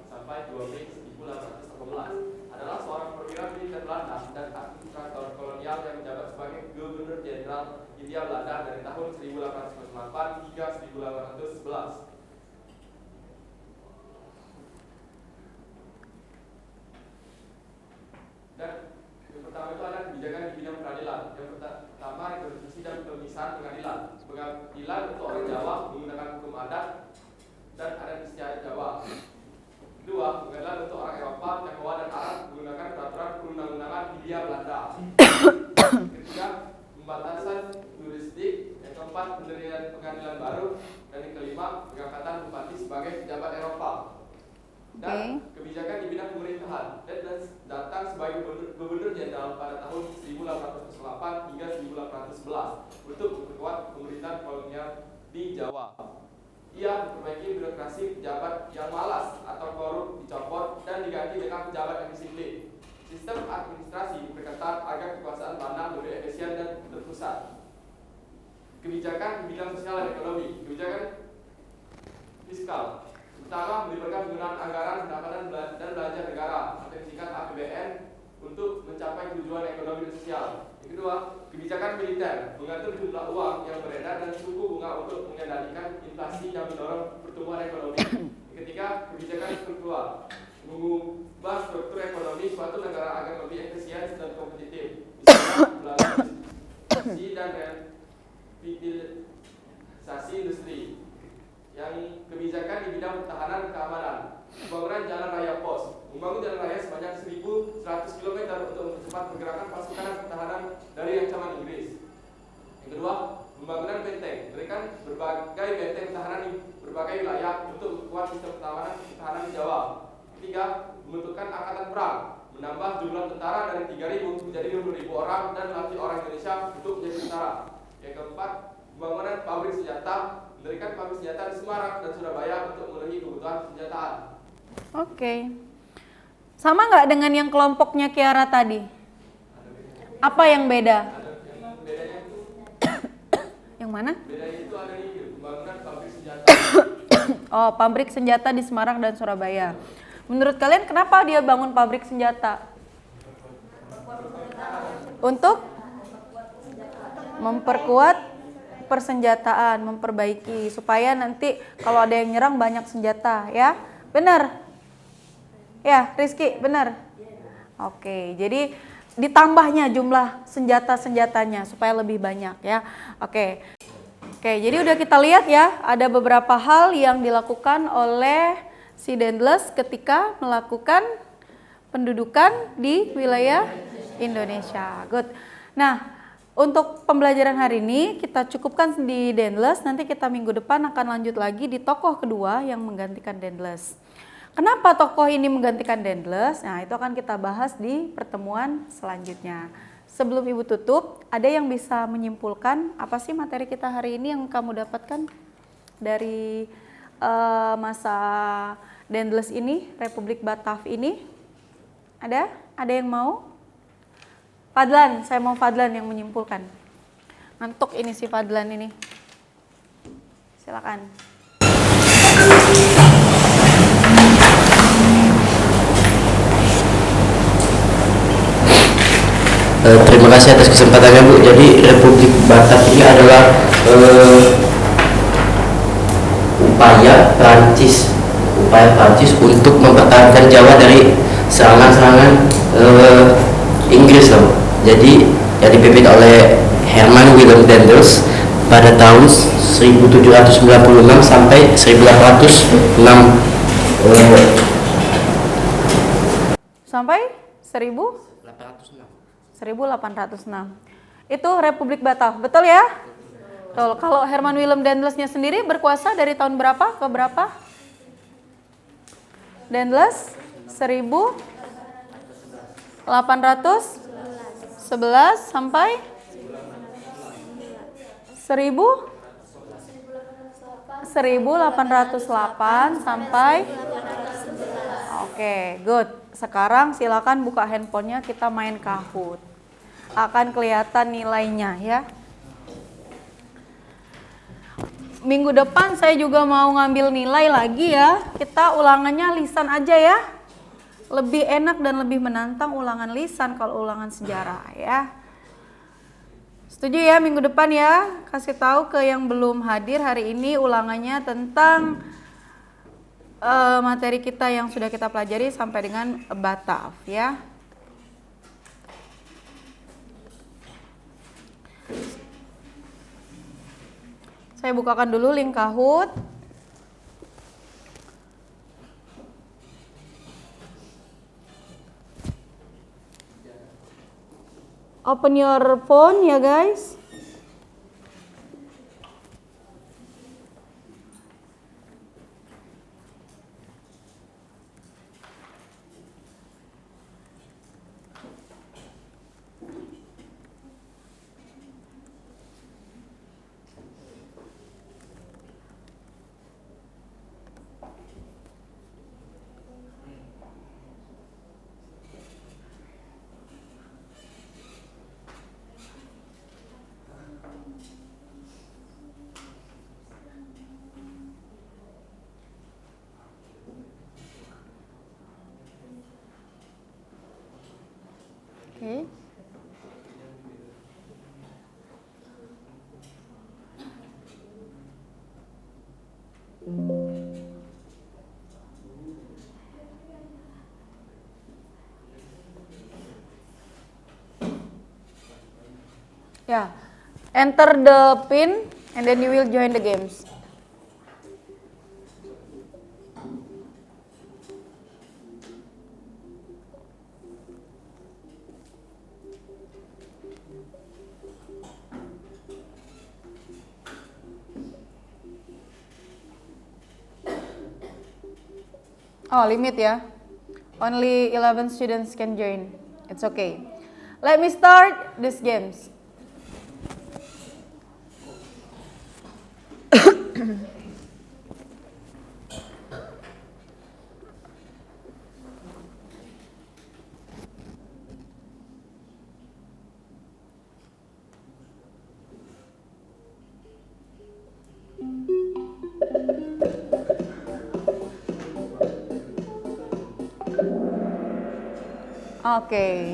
Sampai 2 Mei 1818 adalah seorang perwira militer Belanda dan administrator kolonial yang menjabat sebagai Gubernur Jenderal Hindia Belanda dari tahun 1808 hingga 1811. Dan yang pertama itu ada kebijakan di bidang peradilan. Yang pertama rekonstruksi dan pemisahan pengadilan. Pengadilan untuk orang Jawa menggunakan hukum adat dan adat istiadat Jawa. Kedua, pengadilan untuk orang Eropa, Tionghoa, dan Arab menggunakan peraturan perundang-undangan Hindia Belanda. Ketiga, pembatasan jurisdik. Yang keempat, pendirian pengadilan baru. Dan yang kelima, pengangkatan bupati sebagai pejabat Eropa. Dan kebijakan di bidang pemerintahan. Deadlands datang sebagai Gubernur Jenderal pada tahun 1808 hingga 1811 untuk memperkuat pemerintahan kolonial di Jawa. Ia memperbaiki birokrasi pejabat yang malas atau korup dicopot dan diganti dengan pejabat yang disiplin. Sistem administrasi diperketat agar kekuasaan Belanda lebih efisien dan terpusat. Kebijakan di bidang sosial dan ekonomi. Kebijakan fiskal. Pertama, melibatkan penggunaan anggaran pendapatan dan belanja negara atau disingkat APBN untuk mencapai tujuan ekonomi dan sosial. Yang kedua, kebijakan militer, mengatur jumlah uang yang beredar dan suku bunga untuk mengendalikan inflasi yang mendorong pertumbuhan ekonomi. Yang ketiga, kebijakan struktural, mengubah struktur ekonomi suatu negara agar lebih efisien dan kompetitif, misalnya melalui investasi dan revitalisasi industri. Yang kebijakan di bidang pertahanan dan keamanan, pembangunan jalan raya pos, membangun jalan raya sepanjang 1.100 km untuk mempercepat pergerakan pasukan pertahanan dari ancaman Inggris. Yang kedua, pembangunan benteng, berikan berbagai benteng pertahanan di berbagai wilayah untuk memperkuat sistem pertahanan di Jawa. Ketiga, membentukkan angkatan perang, menambah jumlah tentara dari 3.000 menjadi 20.000 orang dan melatih orang Indonesia untuk menjadi tentara. Yang keempat, pembangunan pabrik senjata, mendirikan pabrik senjata di Semarang dan Surabaya untuk memenuhi kebutuhan senjataan. Oke. Sama nggak dengan yang kelompoknya Kiara tadi? Apa yang beda? Bedanya itu Yang mana? bedanya itu ada di pembangunan pabrik senjata. Oh, pabrik senjata di Semarang dan Surabaya. Menurut kalian kenapa dia bangun pabrik senjata? Untuk memperkuat persenjataan, memperbaiki supaya nanti kalau ada yang nyerang banyak senjata, ya. Benar? Ya, Rizky, benar? Oke, jadi ditambahnya jumlah senjata-senjatanya supaya lebih banyak, ya. Oke, jadi udah kita lihat ya, ada beberapa hal yang dilakukan oleh si Daendels ketika melakukan pendudukan di wilayah Indonesia. Good. Nah, untuk pembelajaran hari ini kita cukupkan di Daendels, nanti kita minggu depan akan lanjut lagi di tokoh kedua yang menggantikan Daendels. Kenapa tokoh ini menggantikan Daendels? Nah, itu akan kita bahas di pertemuan selanjutnya. Sebelum Ibu tutup, ada yang bisa menyimpulkan apa sih materi kita hari ini yang kamu dapatkan dari masa Daendels ini, Republik Batav ini? Ada? Ada yang mau? Fadlan, saya mau Fadlan yang menyimpulkan. Ngantuk ini si Fadlan ini. Silakan. Terima kasih atas kesempatannya Bu. Jadi Republik Batav ini adalah upaya Prancis untuk mempertahankan Jawa dari serangan-serangan Inggris loh. Jadi yang dipimpin oleh Herman Willem Daendels pada tahun 1796 sampai 1806. Sampai 1806. Itu Republik Batak, betul ya? Betul. Kalau Herman Willem Daendelsnya sendiri berkuasa dari tahun berapa ke berapa? Daendels 1811 sampai 1808 sampai. Oke, good. Sekarang silakan buka handphonenya, kita main Kahoot. Akan kelihatan nilainya ya. Minggu depan saya juga mau ngambil nilai lagi ya. Kita ulangannya lisan aja ya. Lebih enak dan lebih menantang ulangan lisan kalau ulangan sejarah ya. Setuju ya minggu depan ya. Kasih tahu ke yang belum hadir hari ini ulangannya tentang materi kita yang sudah kita pelajari sampai dengan Batak ya. Saya bukakan dulu link Kahoot. Open your phone ya guys. Oke. Ya, enter the pin and then you will join the games. Oh, limit ya. Only 11 students can join. It's okay. Let me start these games. Okay.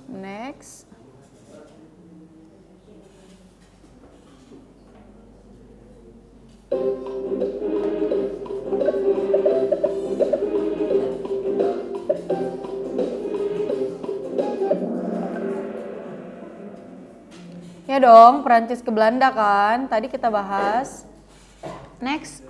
Next. Ya dong, Perancis ke Belanda kan? Tadi kita bahas. Next.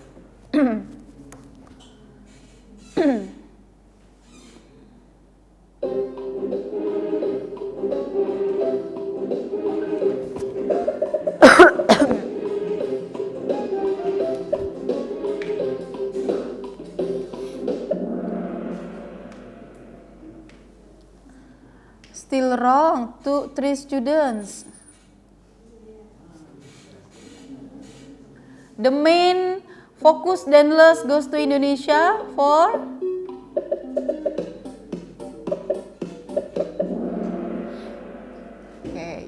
Still wrong, 3 students. The main focus Daendels goes to Indonesia for okay.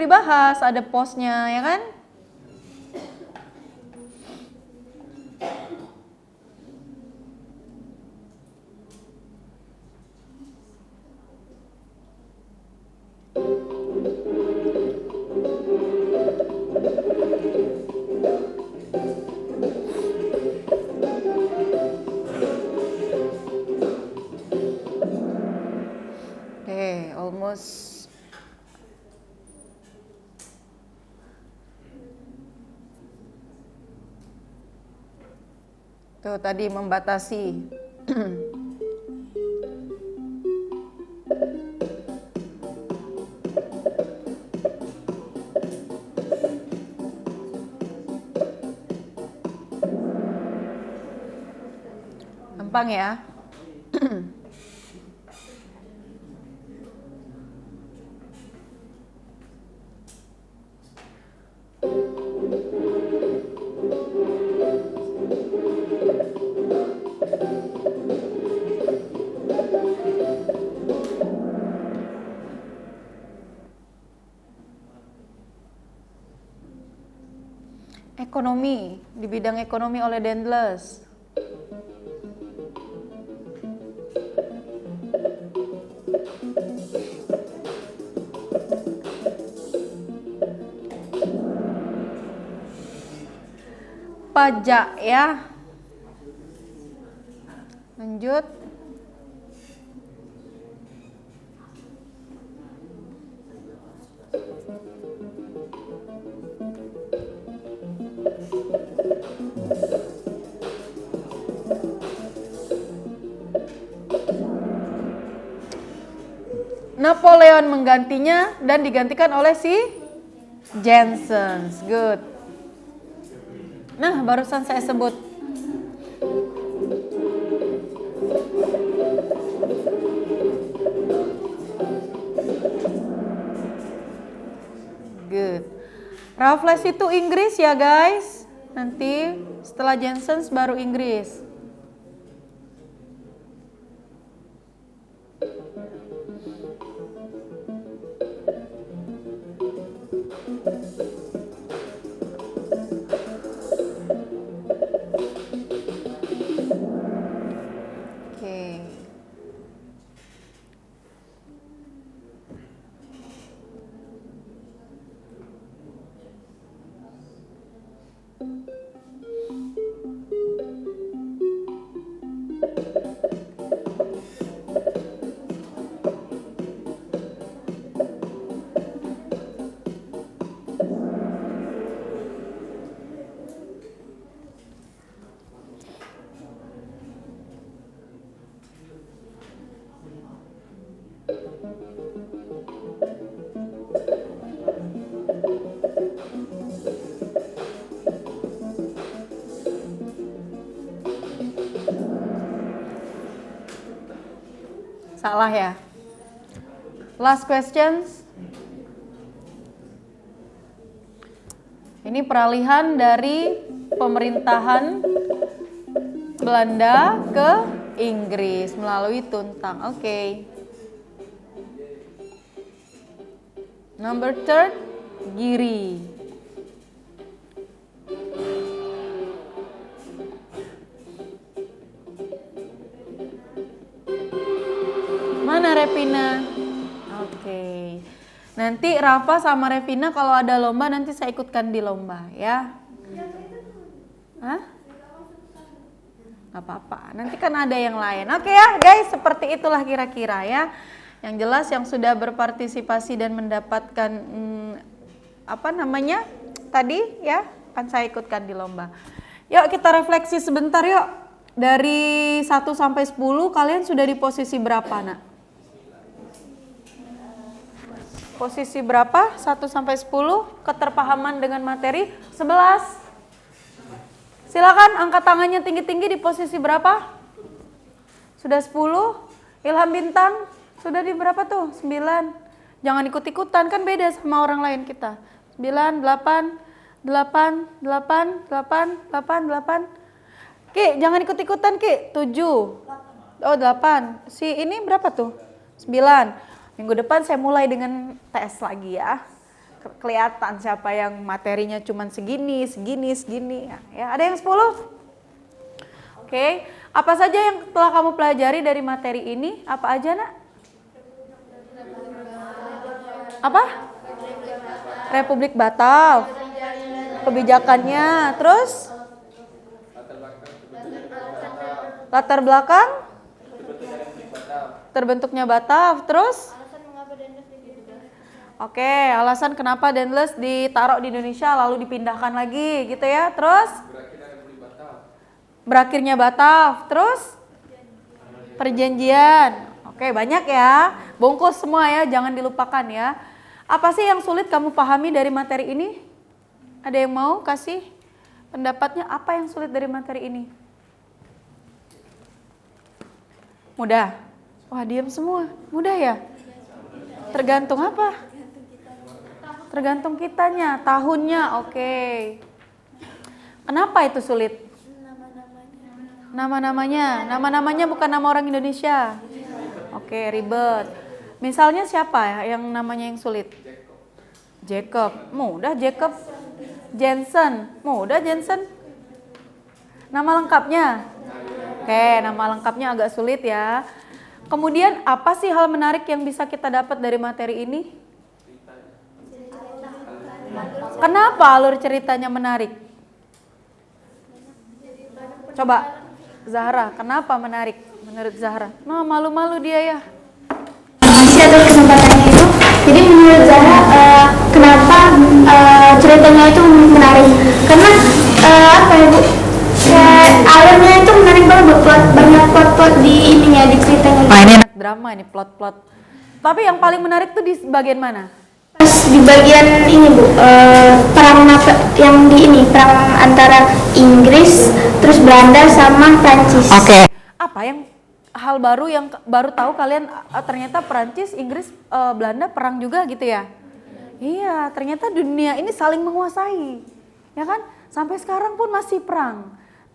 dibahas, ada postnya ya kan? Oke, almost. Tuh tadi membatasi. Gampang ya. Ekonomi, di bidang ekonomi oleh Dendles. Pajak ya. Lanjut. Napoleon menggantinya dan digantikan oleh si Jensen. Good. Nah, barusan saya sebut. Good. Raffles itu Inggris ya guys. Nanti setelah Jensen baru Inggris. Salah ya. Last questions. Ini peralihan dari pemerintahan Belanda ke Inggris melalui Tuntang. Oke. Number third, Giri. Mana Revina? Oke. Nanti Rafa sama Revina kalau ada lomba nanti saya ikutkan di lomba ya. Hah? Gak apa-apa. Nanti kan ada yang lain. Oke ya guys, seperti itulah kira-kira ya. Yang jelas yang sudah berpartisipasi dan mendapatkan tadi ya akan saya ikutkan di lomba. Yuk kita refleksi sebentar yuk. Dari 1 sampai 10 kalian sudah di posisi berapa nak? Posisi berapa? 1 sampai 10 keterpahaman dengan materi 11. Silakan angkat tangannya tinggi-tinggi di posisi berapa? Sudah 10? Ilham Bintang sudah di berapa tuh? 9. Jangan ikut-ikutan kan beda sama orang lain kita. 9, 8, 8, 8, 8, 8, 8. Ki, jangan ikut-ikutan Ki. 7. Oh 8. Si ini berapa tuh? 9. Minggu depan saya mulai dengan tes lagi ya. kelihatan siapa yang materinya cuman segini. Ya, ada yang 10? Oke. Apa saja yang telah kamu pelajari dari materi ini? Apa aja, Nak? Apa? Republik Batal. Kebijakannya, terus? Latar belakang? Terbentuknya Batal, terus? Oke, alasan kenapa Dendles ditaruh di Indonesia lalu dipindahkan lagi gitu ya. Terus? Berakhirnya Batal. Terus? Perjanjian. Oke, banyak ya. Bungkus semua ya, jangan dilupakan ya. Apa sih yang sulit kamu pahami dari materi ini? Ada yang mau kasih pendapatnya apa yang sulit dari materi ini? Mudah? Wah, diam semua. Mudah ya? Tergantung apa? Tergantung kitanya, tahunnya, oke. Kenapa itu sulit? Nama-namanya bukan nama orang Indonesia. Oke, ribet. Misalnya siapa ya yang namanya yang sulit? Jacob, mudah Jacob. Jensen, mudah Jensen. Nama lengkapnya? Oke, nama lengkapnya agak sulit ya. Kemudian apa sih hal menarik yang bisa kita dapat dari materi ini? Kenapa alur ceritanya menarik? Coba Zahra, kenapa menarik menurut Zahra? Nah, malu-malu dia ya. Isi atas kesempatannya itu. Jadi menurut Zahra, kenapa ceritanya itu menarik? Karena apa ya Bu? Alurnya itu menarik banget Bu. Banyak plot-plot di ininya, di ceritanya. Nah, ini anak drama ini plot-plot. Tapi yang paling menarik tuh di bagian mana? Pas di bagian ini Bu, perang yang di ini, perang antara Inggris, terus Belanda sama Prancis. Oke. Apa yang hal baru yang baru tahu kalian ternyata Prancis, Inggris, Belanda perang juga gitu ya? Iya, ternyata dunia ini saling menguasai, ya kan? Sampai sekarang pun masih perang.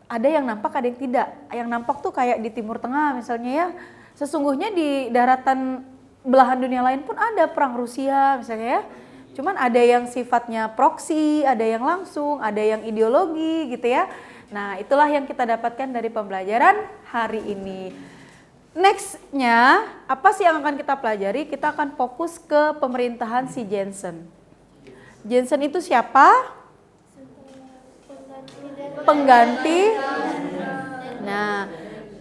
Ada yang nampak, ada yang tidak. Yang nampak tuh kayak di Timur Tengah misalnya ya. Sesungguhnya di daratan belahan dunia lain pun ada perang Rusia misalnya ya. Cuman ada yang sifatnya proksi, ada yang langsung, ada yang ideologi gitu ya. Nah, itulah yang kita dapatkan dari pembelajaran hari ini. Next-nya, apa sih yang akan kita pelajari? Kita akan fokus ke pemerintahan si Jensen. Jensen itu siapa? Pengganti. Nah,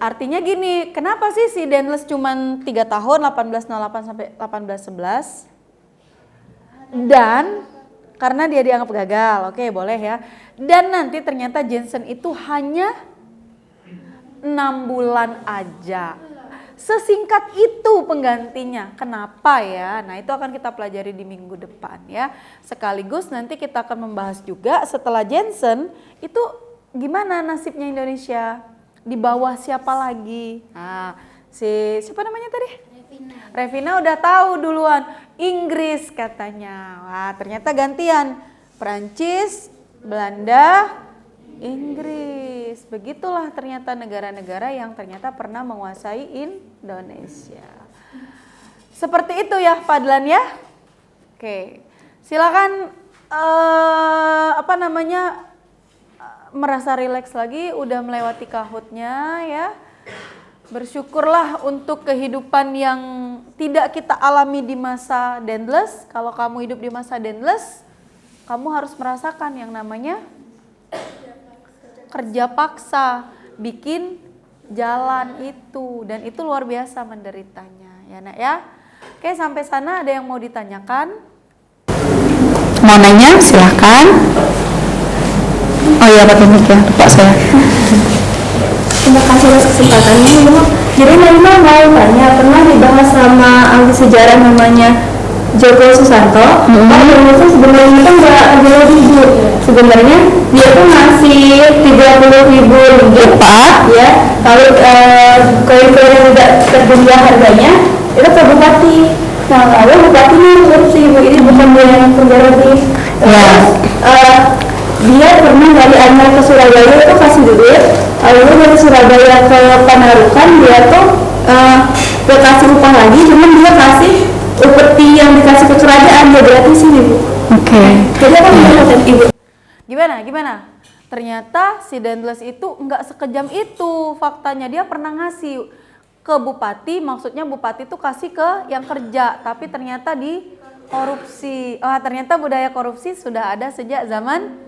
artinya gini, kenapa sih si Dendles cuman 3 tahun, 1808 sampai 1811? Dan karena dia dianggap gagal, oke boleh ya. Dan nanti ternyata Jensen itu hanya 6 bulan aja. Sesingkat itu penggantinya. Kenapa ya? Nah, itu akan kita pelajari di minggu depan ya. Sekaligus nanti kita akan membahas juga setelah Jensen itu gimana nasibnya Indonesia. Di bawah siapa lagi? Nah, siapa namanya tadi? Revina udah tahu duluan. Inggris katanya. Wah, ternyata gantian. Prancis, Belanda, Inggris. Begitulah ternyata negara-negara yang ternyata pernah menguasai Indonesia. Seperti itu ya, Fadlan ya. Oke. Silakan merasa rileks lagi, udah melewati kahutnya ya. Bersyukurlah untuk kehidupan yang tidak kita alami di masa Dendles. Kalau kamu hidup di masa Dendles, kamu harus merasakan yang namanya kerja paksa, bikin jalan itu, dan itu luar biasa menderitanya ya Nak ya. Oke, sampai sana ada yang mau ditanyakan? Mau nanya silahkan. Oh iya, pakai mic ya, lupa saya. Terima kasih atas kesempatannya Bu. Jadi Naima mau tanya, pernah dibahas sama ahli sejarah namanya Joko Susanto. Indonesia sebenarnya kan nggak ada lebih Bu. Sebenarnya dia tuh ngasih 30.000 ringgit ya. Lalu koin-koin yang tidak terjumlah harganya itu ke bupati. Nah, lalu bupatinya korupsi Bu. Ini bukan dia yang penjara di. Dia pernah dari Anyar ke Surabaya itu kasih duit, lalu dari Surabaya ke Panarukan dia tuh gak kasih upah lagi, cuman dia kasih upeti yang dikasih ke kerajaan, dia gratisin Ibu. Oke. Jadi apa pendapat Ibu? Gimana? Ternyata si Dendles itu nggak sekejam itu faktanya. Dia pernah ngasih ke bupati, maksudnya bupati itu kasih ke yang kerja, tapi ternyata di korupsi. Ternyata budaya korupsi sudah ada sejak zaman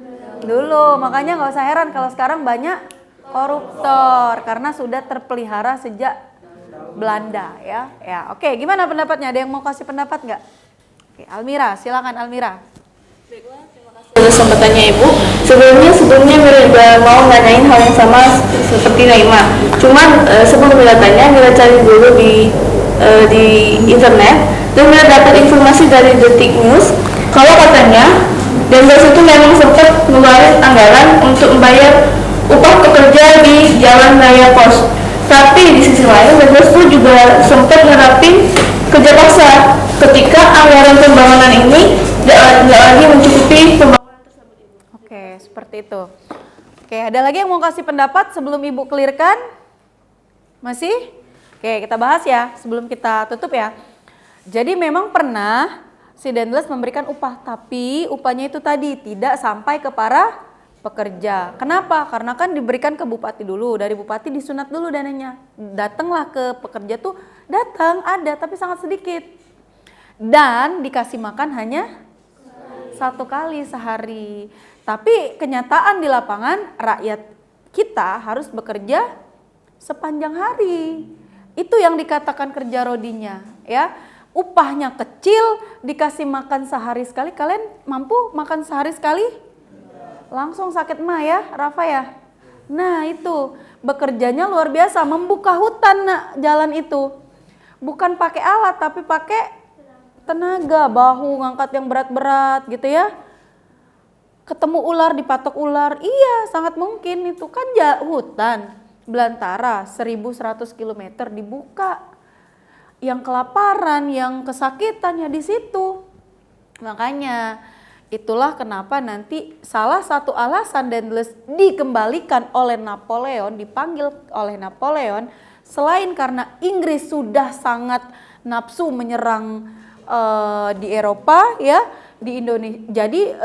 dulu. Makanya nggak usah heran kalau sekarang banyak koruptor karena sudah terpelihara sejak Belanda ya. Oke, gimana pendapatnya? Ada yang mau kasih pendapat nggak? Oke, Almira, silakan Almira. Kesempatannya Ibu. Sebelumnya Mira juga mau nanyain hal yang sama seperti Naima. Cuman sebelum Mira tanya, Mira cari dulu di internet dan Mira dapat informasi dari Detik News kalau katanya Dendles itu memang sempat ngeluarin anggaran untuk membayar upah pekerja di Jalan Raya Pos. Tapi di sisi lain Dendles pun juga sempat nerapin kerja paksa ketika anggaran pembangunan ini tidak lagi mencukupi pembangunan. Oke, seperti itu. Oke, ada lagi yang mau kasih pendapat sebelum Ibu clearkan? Masih? Oke, kita bahas ya sebelum kita tutup ya. Jadi memang pernah si Dendles memberikan upah, tapi upahnya itu tadi tidak sampai ke para pekerja. Kenapa? Karena kan diberikan ke bupati dulu, dari bupati disunat dulu dananya. Datanglah ke pekerja tuh, datang ada tapi sangat sedikit. Dan dikasih makan hanya 1 kali sehari. Tapi kenyataan di lapangan rakyat kita harus bekerja sepanjang hari. Itu yang dikatakan kerja rodinya ya. Upahnya kecil, dikasih makan sehari sekali. Kalian mampu makan sehari sekali? Langsung sakit mah ya, Rafa ya. Nah itu bekerjanya luar biasa, membuka hutan jalan itu. Bukan pakai alat tapi pakai tenaga, bahu ngangkat yang berat-berat gitu ya. Ketemu ular, dipatok ular, iya sangat mungkin itu kan hutan belantara 1100 km dibuka. Yang kelaparan, yang kesakitan ya di situ. Makanya itulah kenapa nanti salah satu alasan Dendles dikembalikan oleh Napoleon, dipanggil oleh Napoleon, selain karena Inggris sudah sangat nafsu menyerang di Eropa ya, di Indonesia. Jadi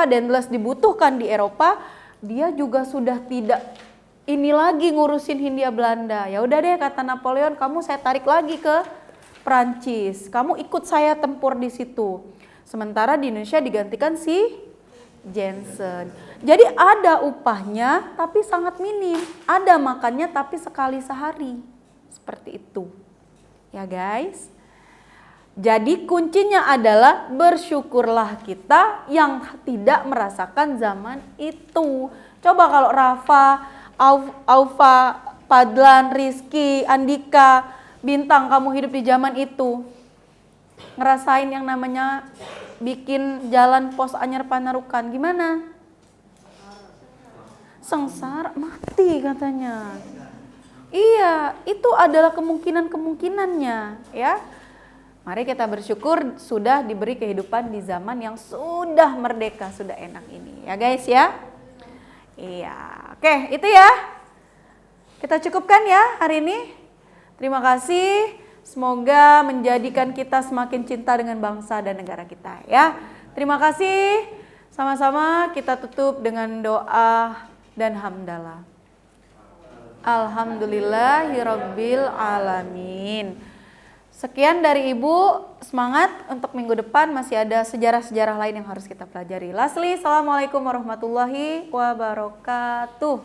Dendles dibutuhkan di Eropa, dia juga sudah tidak ini lagi ngurusin Hindia Belanda. Ya udah deh kata Napoleon, kamu saya tarik lagi ke Prancis. Kamu ikut saya tempur di situ. Sementara di Indonesia digantikan si Jensen. Jadi ada upahnya tapi sangat minim. Ada makannya tapi sekali sehari. Seperti itu. Ya guys. Jadi kuncinya adalah bersyukurlah kita yang tidak merasakan zaman itu. Coba kalau Rafa, Aufa, Padlan, Rizky, Andika, Bintang kamu hidup di zaman itu. Ngerasain yang namanya bikin jalan pos anyar Panarukan, gimana? Sengsara, mati katanya. Iya, itu adalah kemungkinannya ya. Mari kita bersyukur sudah diberi kehidupan di zaman yang sudah merdeka, sudah enak ini. Ya guys ya. Iya, oke itu ya. Kita cukupkan ya hari ini. Terima kasih. Semoga menjadikan kita semakin cinta dengan bangsa dan negara kita ya. Terima kasih. Sama-sama kita tutup dengan doa dan hamdalah. Alhamdulillahirabbil alamin. Sekian dari Ibu, semangat untuk minggu depan masih ada sejarah-sejarah lain yang harus kita pelajari. Lastly, assalamualaikum warahmatullahi wabarakatuh.